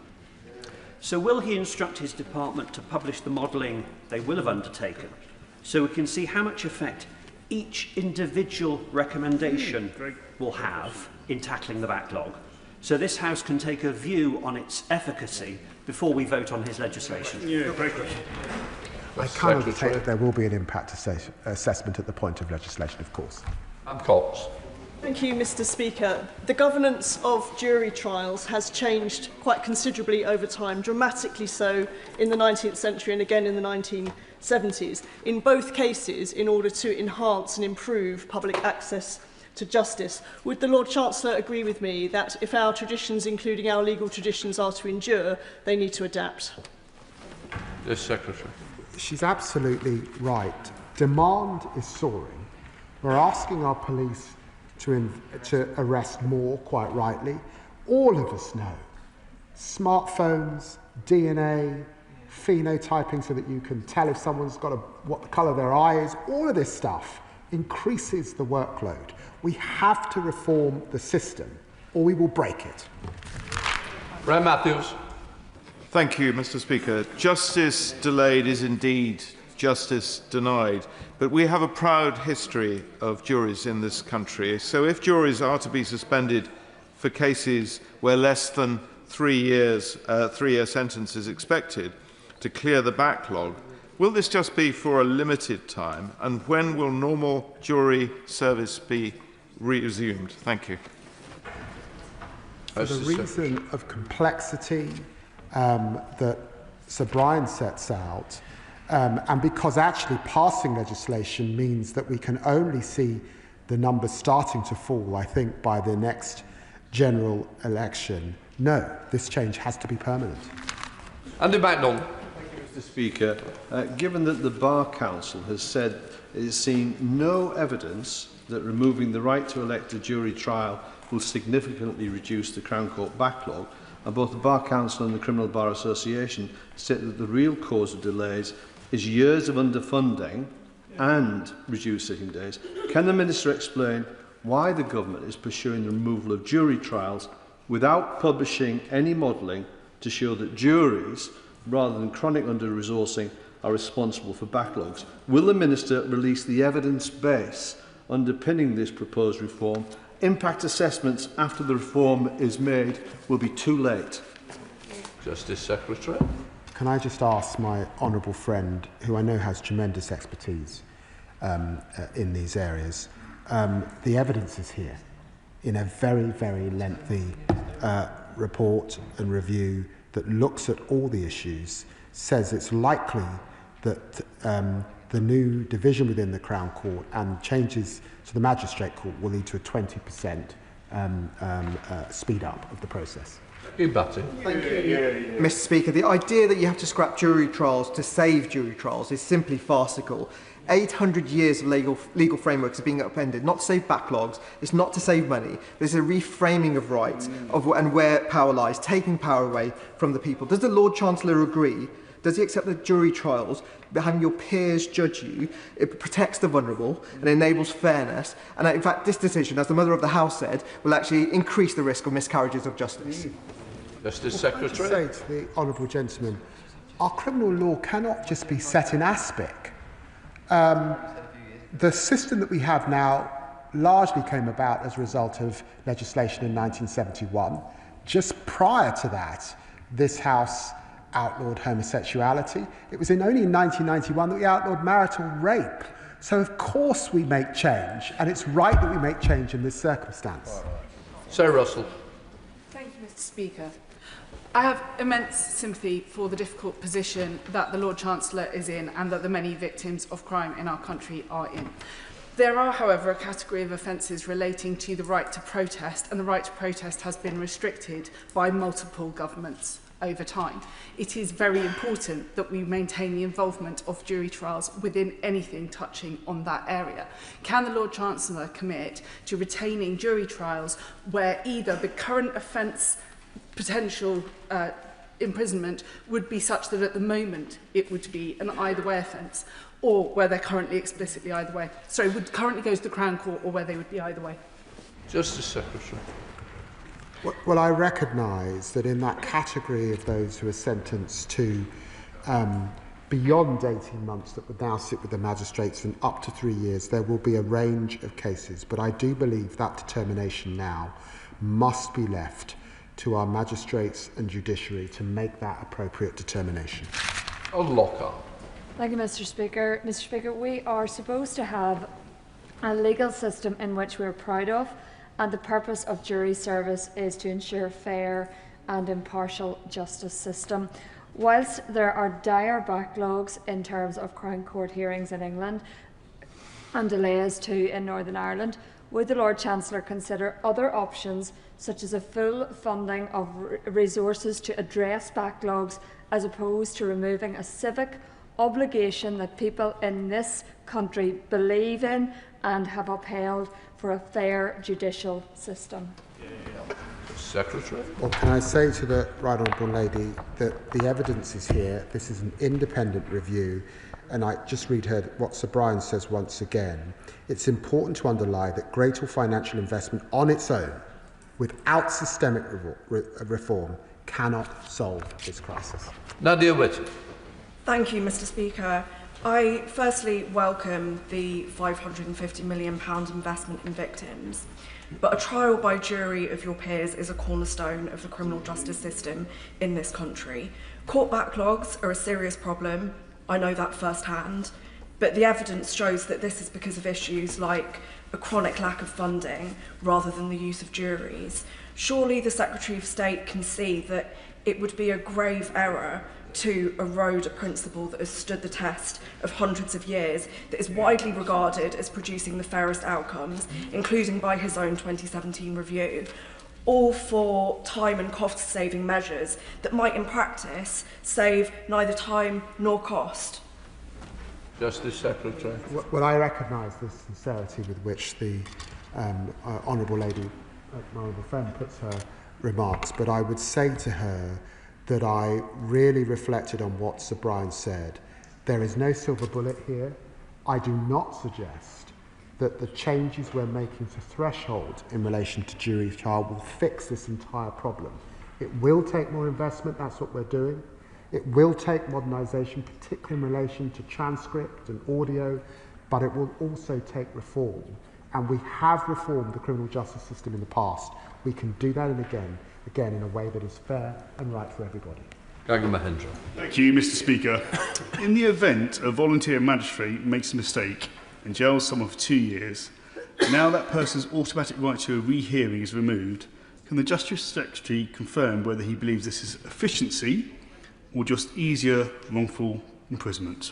So will he instruct his department to publish the modelling they will have undertaken so we can see how much effect each individual recommendation will have in tackling the backlog, so this House can take a view on its efficacy before we vote on his legislation? I can undertake that there will be an impact assessment at the point of legislation, of course. Cox. Thank you, Mr. Speaker. The governance of jury trials has changed quite considerably over time, dramatically so in the 19th century and again in the 1970s. In both cases, in order to enhance and improve public access to justice. Would the Lord Chancellor agree with me that if our traditions, including our legal traditions, are to endure, they need to adapt? Yes, Secretary. She's absolutely right. Demand is soaring. We're asking our police to arrest more, quite rightly. All of us know smartphones, DNA, phenotyping so that you can tell if someone's got what the colour of their eye is, all of this stuff increases the workload. We have to reform the system or we will break it. Ray Matthews. Thank you, Mr. Speaker. Justice delayed is indeed justice denied. But we have a proud history of juries in this country. So if juries are to be suspended for cases where less than 3 years, 3-year sentence is expected to clear the backlog, will this just be for a limited time? And when will normal jury service be resumed? Thank you. For the reason of complexity that Sir Brian sets out, and because actually passing legislation means that we can only see the numbers starting to fall, I think, by the next general election. No, this change has to be permanent. Andy McDonald. Mr. Speaker, given that the Bar Council has said it has seen no evidence that removing the right to elect a jury trial will significantly reduce the Crown Court backlog, and both the Bar Council and the Criminal Bar Association state that the real cause of delays is years of underfunding and reduced sitting days, can the Minister explain why the Government is pursuing the removal of jury trials without publishing any modelling to show that juries, rather than chronic under-resourcing, are responsible for backlogs? Will the Minister release the evidence base underpinning this proposed reform? Impact assessments after the reform is made will be too late. Justice Secretary. Can I just ask my honourable friend, who I know has tremendous expertise in these areas, the evidence is here in a very, very lengthy report and review that looks at all the issues, says it's likely that the new division within the Crown Court and changes to the Magistrate Court will lead to a 20% speed up of the process. Thank you, Mr. Speaker. The idea that you have to scrap jury trials to save jury trials is simply farcical. 800 years of legal frameworks are being upended, not to save backlogs, it's not to save money, but it's a reframing of rights and where power lies, taking power away from the people. Does the Lord Chancellor agree? Does he accept that jury trials, having your peers judge you, it protects the vulnerable and enables fairness? And in fact, this decision, as the Mother of the House said, will actually increase the risk of miscarriages of justice. Justice Secretary. I say to the honourable gentleman, our criminal law cannot just be set in aspic. The system that we have now largely came about as a result of legislation in 1971. Just prior to that, this House outlawed homosexuality. It was only in 1991 that we outlawed marital rape. So of course we make change, and it's right that we make change in this circumstance. Sir Russell. Thank you, Mr. Speaker. I have immense sympathy for the difficult position that the Lord Chancellor is in and that the many victims of crime in our country are in. There are, however, a category of offences relating to the right to protest, and the right to protest has been restricted by multiple governments over time. It is very important that we maintain the involvement of jury trials within anything touching on that area. Can the Lord Chancellor commit to retaining jury trials where either the current offence potential imprisonment would be such that at the moment it would be an either way offence, or where they're currently explicitly either way? Sorry, would currently go to the Crown Court, or where they would be either way? Justice Secretary. Well, I recognise that in that category of those who are sentenced to beyond 18 months that would now sit with the magistrates and up to 3 years, there will be a range of cases. But I do believe that determination now must be left to our magistrates and judiciary to make that appropriate determination. Lockhart. Thank you, Mr. Speaker. Mr. Speaker, we are supposed to have a legal system in which we're proud of, and the purpose of jury service is to ensure fair and impartial justice system. Whilst there are dire backlogs in terms of Crown Court hearings in England and delays too in Northern Ireland, would the Lord Chancellor consider other options, such as a full funding of resources to address backlogs, as opposed to removing a civic obligation that people in this country believe in and have upheld for a fair judicial system? Secretary. Well, can I say to the Right Honourable Lady that the evidence is here, this is an independent review, and I just read her what Sir Brian says once again. It's important to underline that greater financial investment on its own, without systemic reform, cannot solve this crisis. Nadia Whitty. Thank you, Mr. Speaker. I firstly welcome the £550 million investment in victims, but a trial by jury of your peers is a cornerstone of the criminal justice system in this country. Court backlogs are a serious problem, I know that firsthand, but the evidence shows that this is because of issues like a chronic lack of funding rather than the use of juries. Surely the Secretary of State can see that it would be a grave error to erode a principle that has stood the test of hundreds of years, that is widely regarded as producing the fairest outcomes, including by his own 2017 review, all for time and cost-saving measures that might in practice save neither time nor cost. Justice Secretary. Well, I recognise the sincerity with which the Honourable Lady, my honourable friend, puts her remarks, but I would say to her that I really reflected on what Sir Brian said. There is no silver bullet here. I do not suggest that the changes we're making to threshold in relation to jury trial will fix this entire problem. It will take more investment, that's what we're doing. It will take modernisation, particularly in relation to transcript and audio, but it will also take reform. And we have reformed the criminal justice system in the past. We can do that again in a way that is fair and right for everybody. Mahendra. Thank you, Mr. Speaker. In the event a volunteer magistrate makes a mistake and jails someone for 2 years, now that person's automatic right to a rehearing is removed, can the Justice Secretary confirm whether he believes this is efficiency or just easier wrongful imprisonment?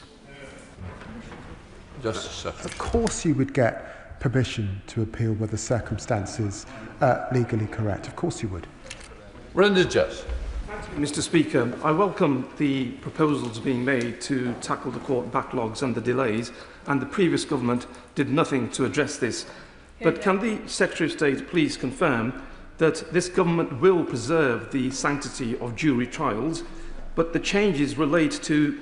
Justice Secretary. Of course you would get permission to appeal where the circumstances are legally correct. Of course you would. Brendan Jess. Mr. Speaker, I welcome the proposals being made to tackle the court backlogs and the delays, and the previous government did nothing to address this. But can the Secretary of State please confirm that this government will preserve the sanctity of jury trials, but the changes relate to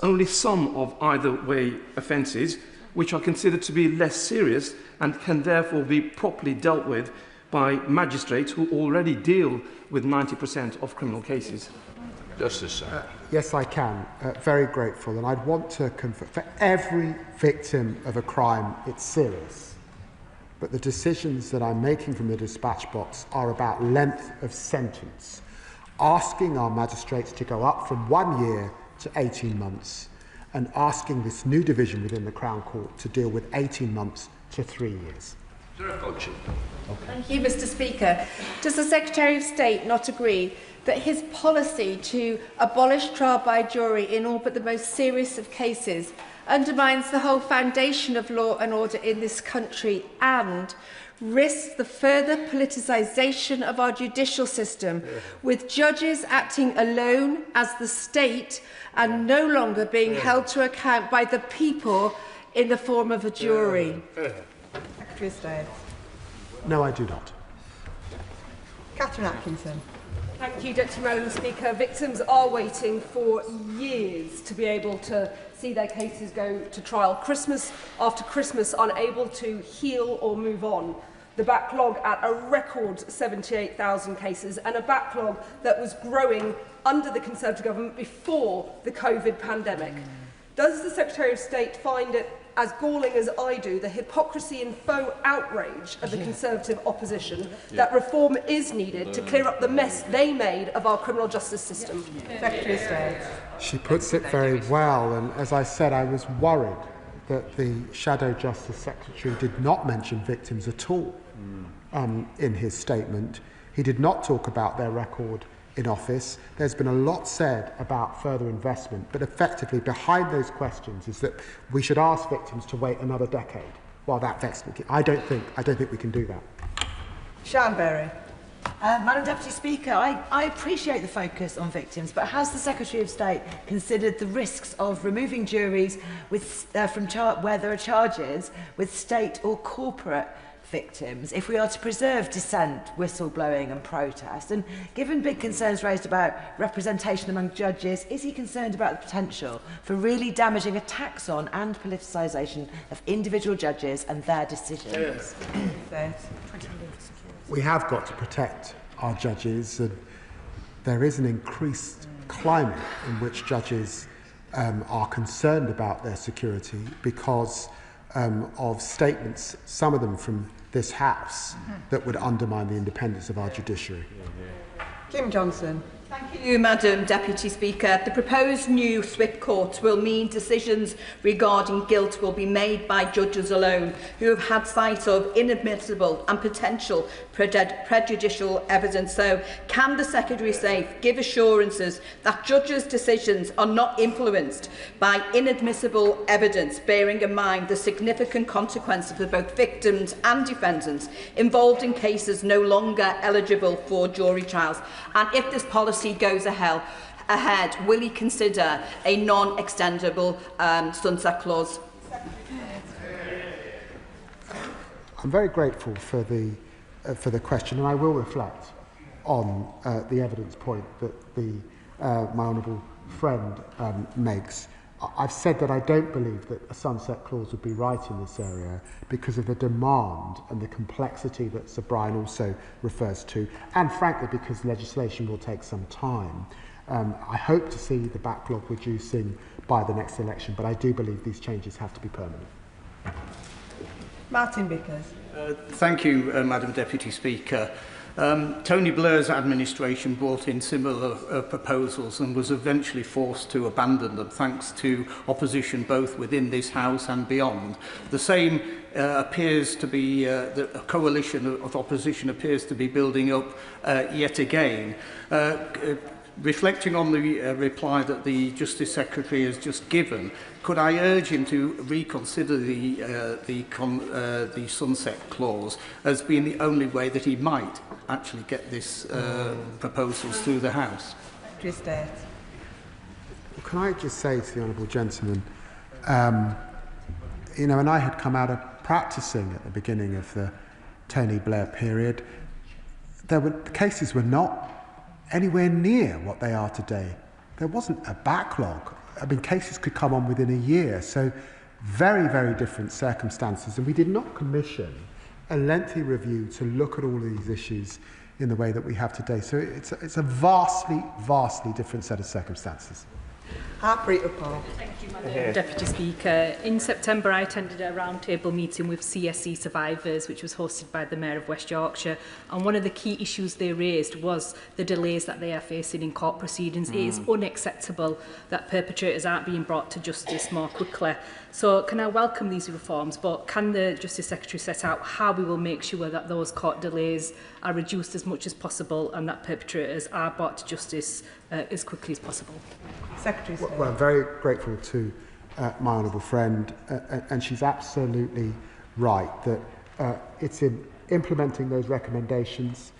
only some of either way offences, which are considered to be less serious and can therefore be properly dealt with by magistrates who already deal with 90% of criminal cases? Justice Yes, I can. Very grateful. And I'd want to confirm, for every victim of a crime, it's serious. But the decisions that I'm making from the dispatch box are about length of sentence, asking our magistrates to go up from 1 year to 18 months, and asking this new division within the Crown Court to deal with 18 months to 3 years. Thank you, Mr. Speaker. Does the Secretary of State not agree that his policy to abolish trial by jury in all but the most serious of cases undermines the whole foundation of law and order in this country and risks the further politicisation of our judicial system, with judges acting alone as the state and no longer being held to account by the people in the form of a jury? Secretary of State. No, I do not. Catherine Atkinson. Thank you, Deputy Madam Speaker. Victims are waiting for years to be able to see their cases go to trial. Christmas after Christmas, unable to heal or move on. The backlog at a record 78,000 cases, and a backlog that was growing under the Conservative government before the COVID pandemic. Does the Secretary of State find it as galling as I do, the hypocrisy and faux outrage of the Conservative opposition, that reform is needed to clear up the mess they made of our criminal justice system? Secretary of State. She puts it very well, and as I said, I was worried that the Shadow Justice Secretary did not mention victims at all in his statement. He did not talk about their record in office. There's been a lot said about further investment, but effectively behind those questions is that we should ask victims to wait another decade while that investment. I don't think we can do that. Sian Berry. Madam Deputy Speaker, I appreciate the focus on victims, but has the Secretary of State considered the risks of removing juries with, where there are charges with state or corporate victims if we are to preserve dissent, whistleblowing and protest? And given big concerns raised about representation among judges, is he concerned about the potential for really damaging attacks on and politicisation of individual judges and their decisions? We have got to protect our judges, and there is an increased climate in which judges are concerned about their security because of statements, some of them from this House, that would undermine the independence of our judiciary. Kim Johnson. Thank you, Madam Deputy Speaker. The proposed new SWIP courts will mean decisions regarding guilt will be made by judges alone who have had sight of inadmissible and potential prejudicial evidence. So, can the Secretary of State give assurances that judges' decisions are not influenced by inadmissible evidence, bearing in mind the significant consequences for both victims and defendants involved in cases no longer eligible for jury trials? And if this policy goes ahead, will he consider a non-extendable sunset clause? I'm very grateful for the question, and I will reflect on the evidence point that my honourable friend makes. I've said that I don't believe that a sunset clause would be right in this area because of the demand and the complexity that Sir Brian also refers to, and frankly because legislation will take some time. I hope to see the backlog reducing by the next election, but I do believe these changes have to be permanent. Martin Bickers. Thank you, Madam Deputy Speaker. Tony Blair's administration brought in similar proposals and was eventually forced to abandon them thanks to opposition both within this House and beyond. The same appears to be, a coalition of opposition appears to be building up yet again. Reflecting on the reply that the Justice Secretary has just given, could I urge him to reconsider the sunset clause as being the only way that he might actually get this proposals through the House? Can I just say to the honourable gentleman, you know, when I had come out of practising at the beginning of the Tony Blair period, the cases were not anywhere near what they are today. There wasn't a backlog. I mean, cases could come on within a year, so very, very different circumstances. And we did not commission a lengthy review to look at all of these issues in the way that we have today. So it's a vastly, vastly different set of circumstances. Thank you, Madam Deputy Speaker. In September, I attended a roundtable meeting with CSE survivors, which was hosted by the Mayor of West Yorkshire. And one of the key issues they raised was the delays that they are facing in court proceedings. It is unacceptable that perpetrators aren't being brought to justice more quickly. So can I welcome these reforms, but can the Justice Secretary set out how we will make sure that those court delays are reduced as much as possible and that perpetrators are brought to justice as quickly as possible? Secretary. Well, I'm very grateful to my honourable friend, and she's absolutely right that it's in implementing those recommendations,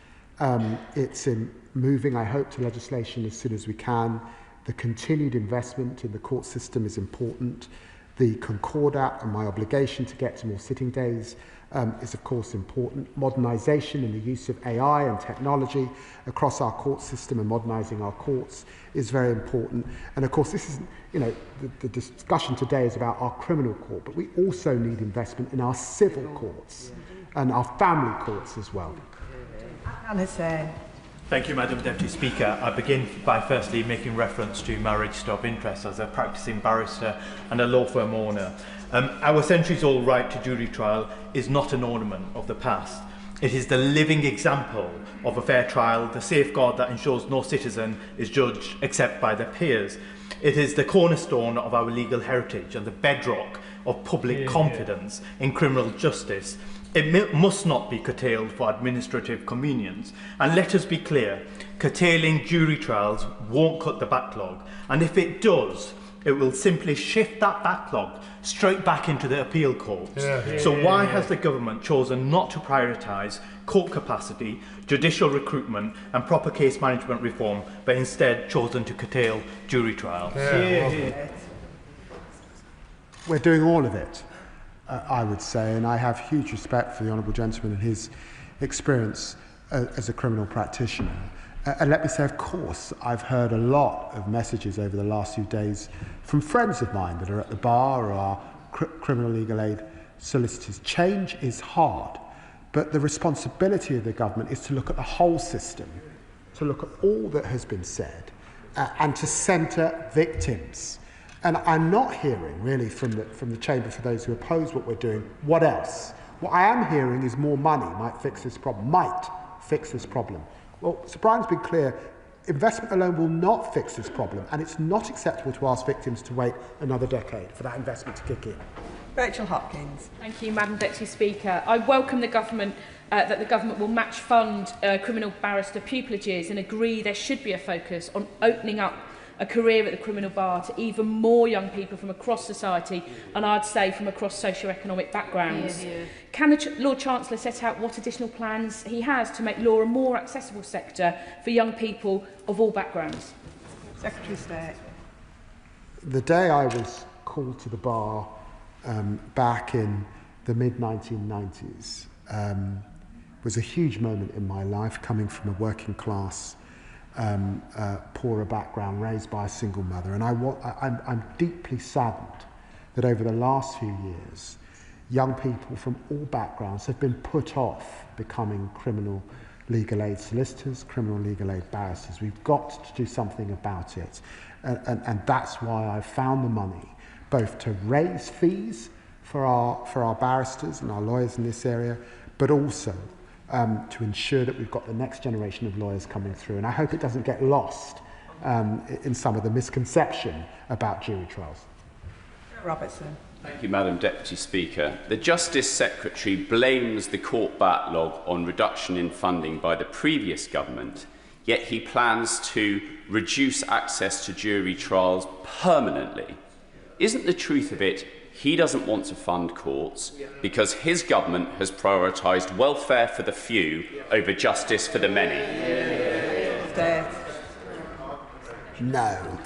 it's in moving, I hope, to legislation as soon as we can. The continued investment in the court system is important. The Concordat and my obligation to get to more sitting days is of course important. Modernisation and the use of AI and technology across our court system and modernising our courts is very important. And of course this is, you know, the discussion today is about our criminal court, but we also need investment in our civil courts and our family courts as well. Thank you, Madam Deputy Speaker. I begin by firstly making reference to marriage to of interest as a practising barrister and a law firm owner. Our centuries-old right to jury trial is not an ornament of the past. It is the living example of a fair trial, the safeguard that ensures no citizen is judged except by their peers. It is the cornerstone of our legal heritage and the bedrock of public confidence in criminal justice. It must not be curtailed for administrative convenience. And let us be clear, curtailing jury trials won't cut the backlog. And if it does, it will simply shift that backlog straight back into the appeal courts. So why has the government chosen not to prioritise court capacity, judicial recruitment and proper case management reform, but instead chosen to curtail jury trials? We're doing all of it, I would say, and I have huge respect for the Honourable Gentleman and his experience as a criminal practitioner. And let me say, of course, I've heard a lot of messages over the last few days from friends of mine that are at the bar or are criminal legal aid solicitors. Change is hard, but the responsibility of the government is to look at the whole system, to look at all that has been said, and to centre victims. And I'm not hearing, really, from the Chamber, for those who oppose what we're doing, what else? What I am hearing is more money might fix this problem, Well, Sir Brian's been clear, investment alone will not fix this problem, and it's not acceptable to ask victims to wait another decade for that investment to kick in. Rachel Hopkins. Thank you, Madam Deputy Speaker. I welcome the government that the government will match fund criminal barrister pupilages and agree there should be a focus on opening up a career at the criminal bar to even more young people from across society, and I'd say from across socio-economic backgrounds. Can the Lord Chancellor set out what additional plans he has to make law a more accessible sector for young people of all backgrounds? Secretary of State. The day I was called to the bar back in the mid-1990s was a huge moment in my life, coming from a working class poorer background, raised by a single mother. And I'm deeply saddened that over the last few years, young people from all backgrounds have been put off becoming criminal legal aid solicitors, criminal legal aid barristers. We've got to do something about it. And that's why I've found the money, both to raise fees for our barristers and our lawyers in this area, but also to ensure that we've got the next generation of lawyers coming through. And I hope it doesn't get lost in some of the misconception about jury trials. Robertson. Thank you, Madam Deputy Speaker. The Justice Secretary blames the court backlog on reduction in funding by the previous government, yet he plans to reduce access to jury trials permanently. Isn't the truth of it he doesn't want to fund courts because his government has prioritised welfare for the few over justice for the many? No,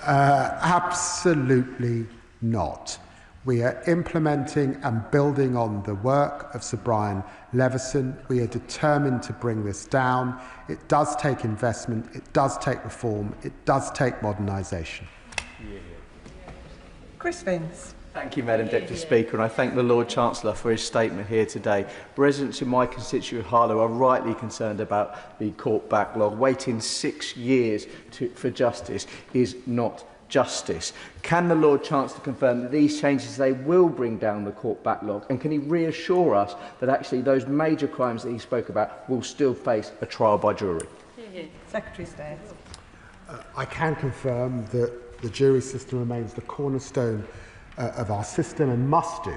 absolutely not. We are implementing and building on the work of Sir Brian Leveson. We are determined to bring this down. It does take investment, it does take reform, it does take modernisation. Chris Vince. Thank you, Madam Deputy Speaker, and I thank the Lord Chancellor for his statement here today. Residents in my constituent Harlow are rightly concerned about the court backlog. Waiting 6 years for justice is not justice. Can the Lord Chancellor confirm that these changes they will bring down the court backlog, and can he reassure us that actually those major crimes that he spoke about will still face a trial by jury? Secretary of State. I can confirm that the jury system remains the cornerstone of our system and must do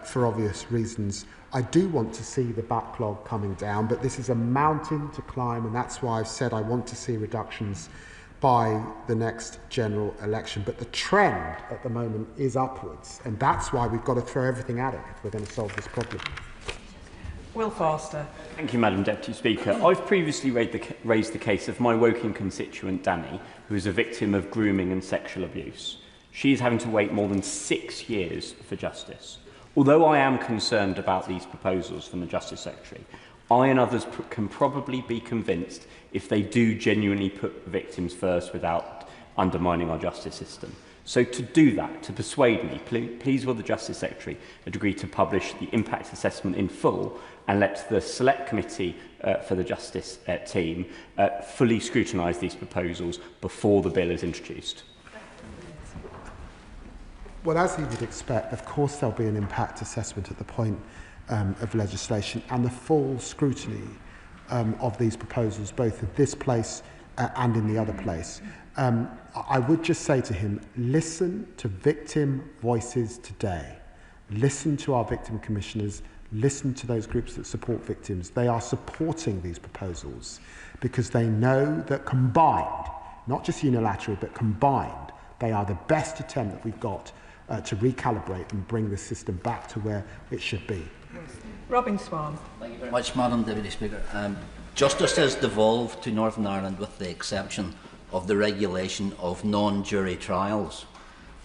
for obvious reasons. I do want to see the backlog coming down, but this is a mountain to climb, and that's why I've said I want to see reductions by the next general election. But the trend at the moment is upwards, and that's why we've got to throw everything at it if we're going to solve this problem. Will Foster. Thank you, Madam Deputy Speaker. I've previously raised the case of my Woking constituent, Danny, who is a victim of grooming and sexual abuse. She is having to wait more than 6 years for justice. Although I am concerned about these proposals from the Justice Secretary, I and others can probably be convinced if they do genuinely put victims first without undermining our justice system. So to do that, to persuade me, please will the Justice Secretary agree to publish the impact assessment in full and let the Select Committee for the Justice team fully scrutinise these proposals before the bill is introduced? Well, as you would expect, of course there'll be an impact assessment at the point of legislation, and the full scrutiny of these proposals, both in this place and in the other place. I would just say to him, listen to victim voices today. listen to our victim commissioners, listen to those groups that support victims. They are supporting these proposals because they know that combined, not just unilaterally, but combined, they are the best attempt that we've got to recalibrate and bring the system back to where it should be. Robin Swan. Thank you very much, Madam Deputy Speaker. Justice has devolved to Northern Ireland with the exception of the regulation of non-jury trials.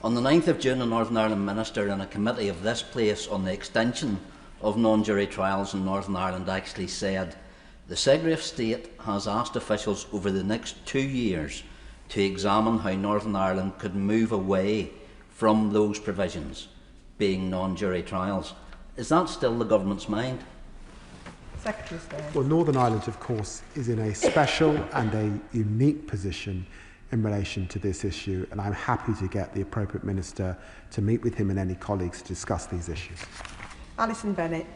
On the 9th of June, a Northern Ireland minister in a committee of this place on the extension of non-jury trials in Northern Ireland actually said, the Secretary of State has asked officials over the next 2 years to examine how Northern Ireland could move away from those provisions, being non-jury trials. Is that still the government's mind? Secretary of State. Well, Northern Ireland, of course, is in a special and a unique position in relation to this issue, and I'm happy to get the appropriate minister to meet with him and any colleagues to discuss these issues. Alison Bennett.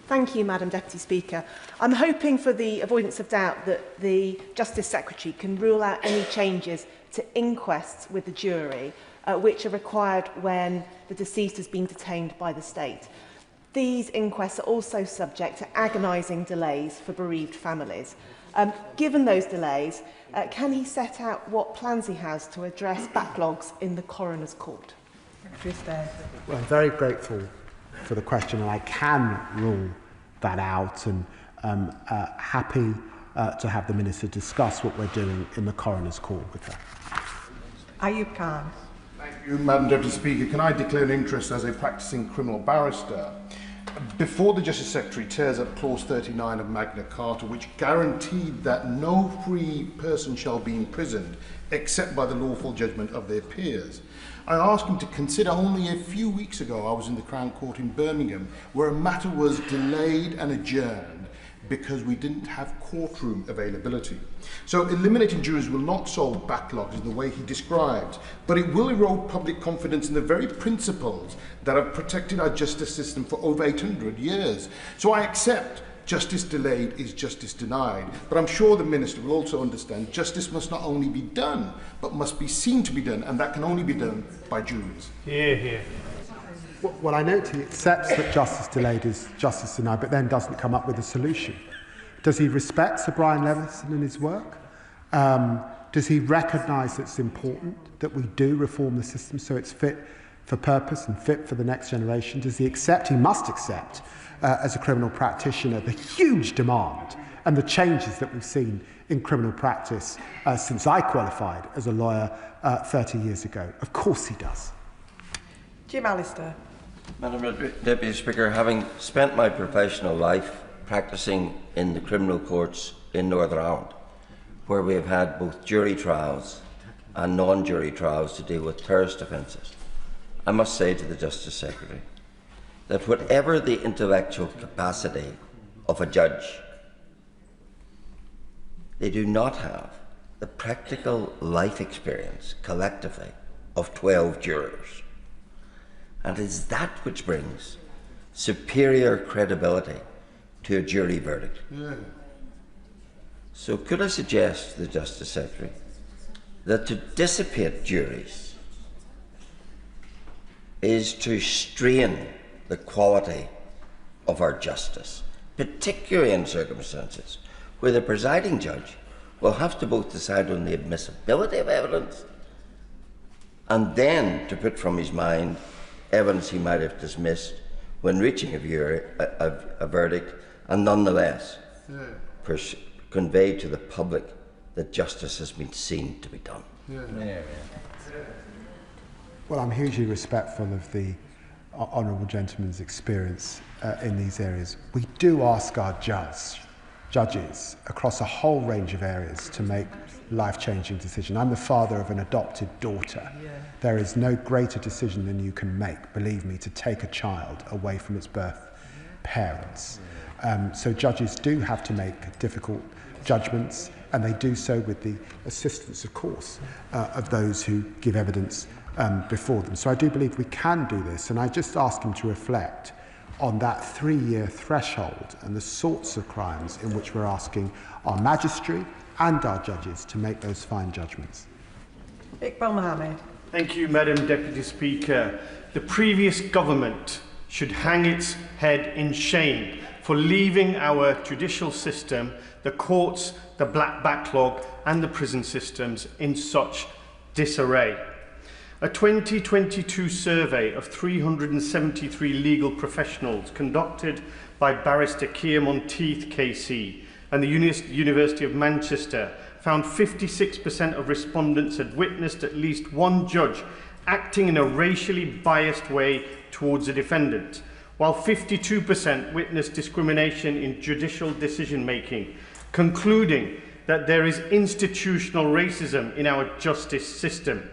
Thank you, Madam Deputy Speaker. I'm hoping for the avoidance of doubt that the Justice Secretary can rule out any changes to inquests with the jury which are required when the deceased has been detained by the state. These inquests are also subject to agonising delays for bereaved families. Given those delays, can he set out what plans he has to address backlogs in the Coroner's Court? Secretary of State. Well, I'm very grateful for the question, and I can rule that out, and happy to have the Minister discuss what we're doing in the Coroner's Court with her. Ayub Khan. Thank you, Madam Deputy Speaker. Can I declare an interest as a practising criminal barrister? Before the Justice Secretary tears up Clause 39 of Magna Carta, which guaranteed that no free person shall be imprisoned except by the lawful judgment of their peers, I asked him to consider only a few weeks ago I was in the Crown Court in Birmingham, where a matter was delayed and adjourned because we didn't have courtroom availability. So eliminating juries will not solve backlogs in the way he describes, but it will erode public confidence in the very principles that have protected our justice system for over 800 years. So I accept justice delayed is justice denied, but I'm sure the Minister will also understand justice must not only be done, but must be seen to be done, and that can only be done by juries. Hear, hear. Well, I note he accepts that justice delayed is justice denied, but then doesn't come up with a solution. Does he respect Sir Brian Leveson and his work? Does he recognise that it's important that we do reform the system so it's fit for purpose and fit for the next generation? Does he accept, he must accept, as a criminal practitioner, the huge demand and the changes that we've seen in criminal practice since I qualified as a lawyer 30 years ago? Of course he does. Jim Allister. Madam Deputy Speaker, having spent my professional life practising in the criminal courts in Northern Ireland, where we have had both jury trials and non-jury trials to deal with terrorist offences, I must say to the Justice Secretary that whatever the intellectual capacity of a judge, they do not have the practical life experience collectively of 12 jurors. And it is that which brings superior credibility to a jury verdict. Yeah. So could I suggest to the Justice Secretary that to dissipate juries is to strain the quality of our justice, particularly in circumstances where the presiding judge will have to both decide on the admissibility of evidence and then to put from his mind evidence he might have dismissed when reaching a verdict, and nonetheless convey to the public that justice has been seen to be done. Well, I'm hugely respectful of the honourable gentleman's experience in these areas. We do ask our judges across a whole range of areas to make life-changing decisions. I'm the father of an adopted daughter. There is no greater decision than you can make, believe me, to take a child away from its birth parents. So judges do have to make difficult judgments, and they do so with the assistance, of course, of those who give evidence before them. So I do believe we can do this, and I just ask him to reflect on that 3-year threshold and the sorts of crimes in which we're asking our magistrate and our judges to make those fine judgments. Iqbal Mohammed. Thank you, Madam Deputy Speaker. The previous government should hang its head in shame for leaving our judicial system, the courts, the backlog and the prison systems in such disarray. A 2022 survey of 373 legal professionals conducted by Barrister Keir Monteith KC and the University of Manchester found 56% of respondents had witnessed at least one judge acting in a racially biased way towards a defendant, while 52% witnessed discrimination in judicial decision-making, concluding that there is institutional racism in our justice system.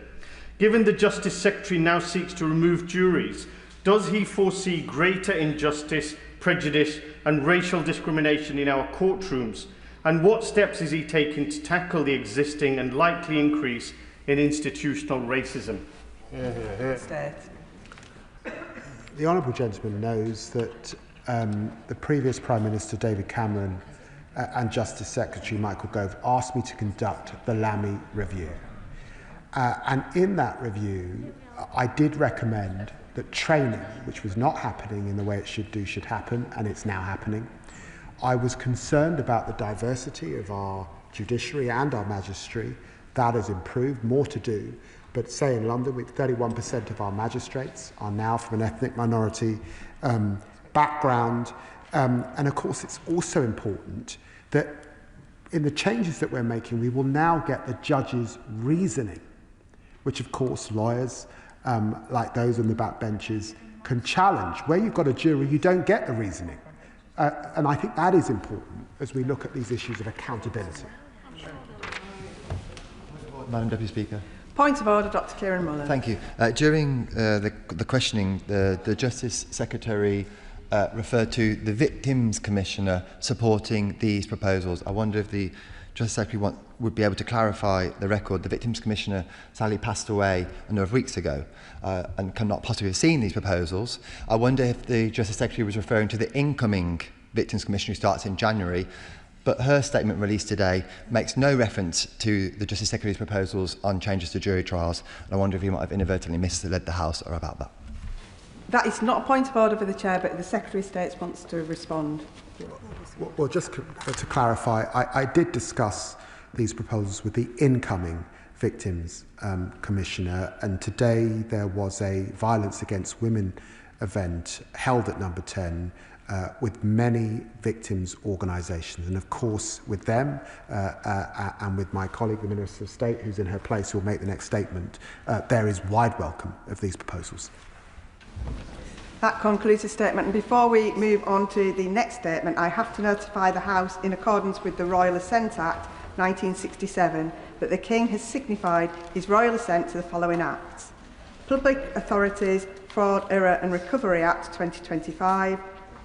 Given the Justice Secretary now seeks to remove juries, does he foresee greater injustice, prejudice and racial discrimination in our courtrooms? And what steps is he taking to tackle the existing and likely increase in institutional racism? The honourable gentleman knows that the previous Prime Minister David Cameron and Justice Secretary Michael Gove asked me to conduct the Lammy review. And in that review, I did recommend that training, which was not happening in the way it should happen, and it's now happening. I was concerned about the diversity of our judiciary and our magistracy. That has improved, more to do. But say in London, with 31% of our magistrates are now from an ethnic minority background. And of course, it's also important that in the changes that we're making, we will now get the judges' reasoning, which of course lawyers like those on the backbenches can challenge. Where you've got a jury, you don't get the reasoning. And I think that is important as we look at these issues of accountability. Madam Deputy Speaker. Point of order, Dr. Kieran Muller. Thank you. During the questioning, the Justice Secretary referred to the Victims Commissioner supporting these proposals. I wonder if the Justice Secretary would be able to clarify the record. The Victims Commissioner sadly passed away a number of weeks ago and cannot possibly have seen these proposals. I wonder if the Justice Secretary was referring to the incoming Victims Commissioner who starts in January, but her statement released today makes no reference to the Justice Secretary's proposals on changes to jury trials. And I wonder if he might have inadvertently misled the House or about that. That is not a point of order for the Chair, but the Secretary of State wants to respond. Well, just to clarify, I did discuss these proposals with the incoming Victims Commissioner, and today there was a violence against women event held at number 10 with many victims' organisations. And of course, with them and with my colleague, the Minister of State, who's in her place, who will make the next statement, there is wide welcome of these proposals. That concludes the statement. And before we move on to the next statement, I have to notify the House, in accordance with the Royal Assent Act 1967, that the King has signified his royal assent to the following acts: Public Authorities Fraud, Error and Recovery Act 2025,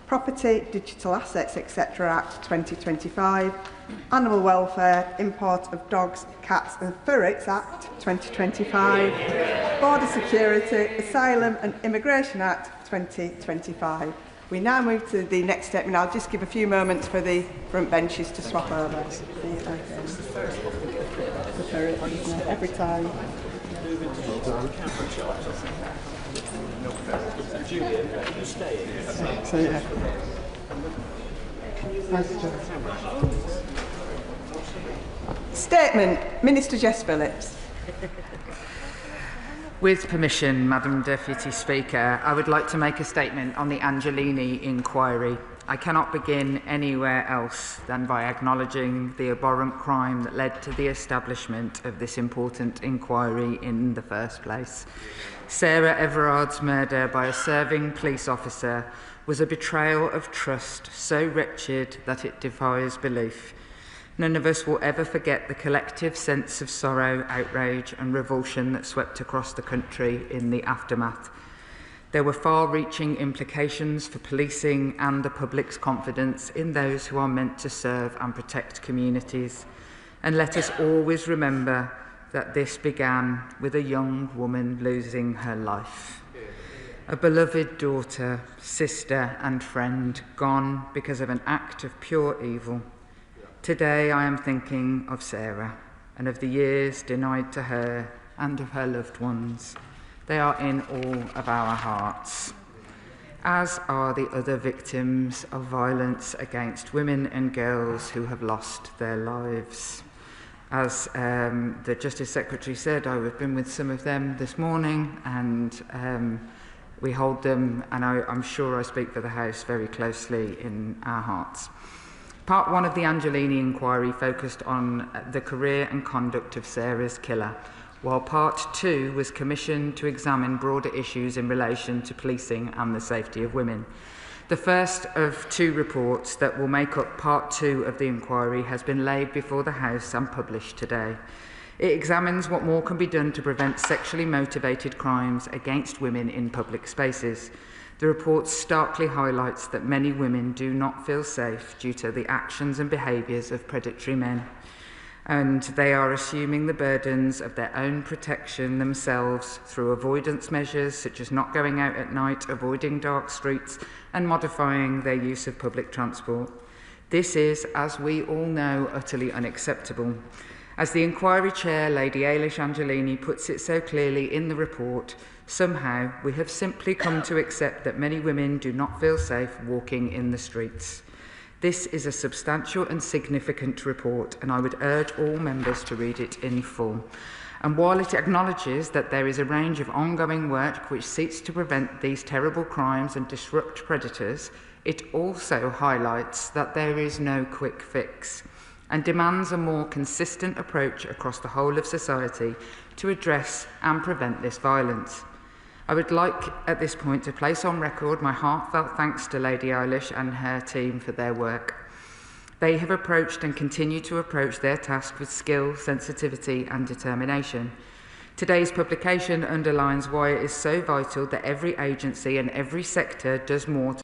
Property, Digital Assets, etc. Act 2025, Animal Welfare, Import of Dogs, Cats and Ferrets Act 2025, Border Security, Asylum and Immigration Act 2025. We now move to the next statement. I'll just give a few moments for the front benches to swap over. The ferret, isn't it? Every time. So, yeah. Statement, Minister Jess Phillips. With permission, Madam Deputy Speaker, I would like to make a statement on the Angelini inquiry. I cannot begin anywhere else than by acknowledging the abhorrent crime that led to the establishment of this important inquiry in the first place. Sarah Everard's murder by a serving police officer was a betrayal of trust so wretched that it defies belief. None of us will ever forget the collective sense of sorrow, outrage and revulsion that swept across the country in the aftermath. There were far-reaching implications for policing and the public's confidence in those who are meant to serve and protect communities. And let us always remember that this began with a young woman losing her life. A beloved daughter, sister and friend gone because of an act of pure evil. Today I am thinking of Sarah and of the years denied to her and of her loved ones. They are in all of our hearts. as are the other victims of violence against women and girls who have lost their lives. As the Justice Secretary said, I've been with some of them this morning, and we hold them, and I'm sure I speak for the House, very closely in our hearts. Part 1 of the Angelini inquiry focused on the career and conduct of Sarah's killer, while Part 2 was commissioned to examine broader issues in relation to policing and the safety of women. The first of 2 reports that will make up Part 2 of the inquiry has been laid before the House and published today. It examines what more can be done to prevent sexually motivated crimes against women in public spaces. The report starkly highlights that many women do not feel safe due to the actions and behaviours of predatory men, and they are assuming the burdens of their own protection themselves through avoidance measures such as not going out at night, avoiding dark streets, and modifying their use of public transport. This is, as we all know, utterly unacceptable. As the inquiry chair, Lady Ailish Angelini, puts it so clearly in the report, somehow we have simply come to accept that many women do not feel safe walking in the streets. This is a substantial and significant report, and I would urge all members to read it in full. And while it acknowledges that there is a range of ongoing work which seeks to prevent these terrible crimes and disrupt predators, it also highlights that there is no quick fix and demands a more consistent approach across the whole of society to address and prevent this violence. I would like at this point to place on record my heartfelt thanks to Lady Eilish and her team for their work. They have approached and continue to approach their task with skill, sensitivity and determination. Today's publication underlines why it is so vital that every agency and every sector does more to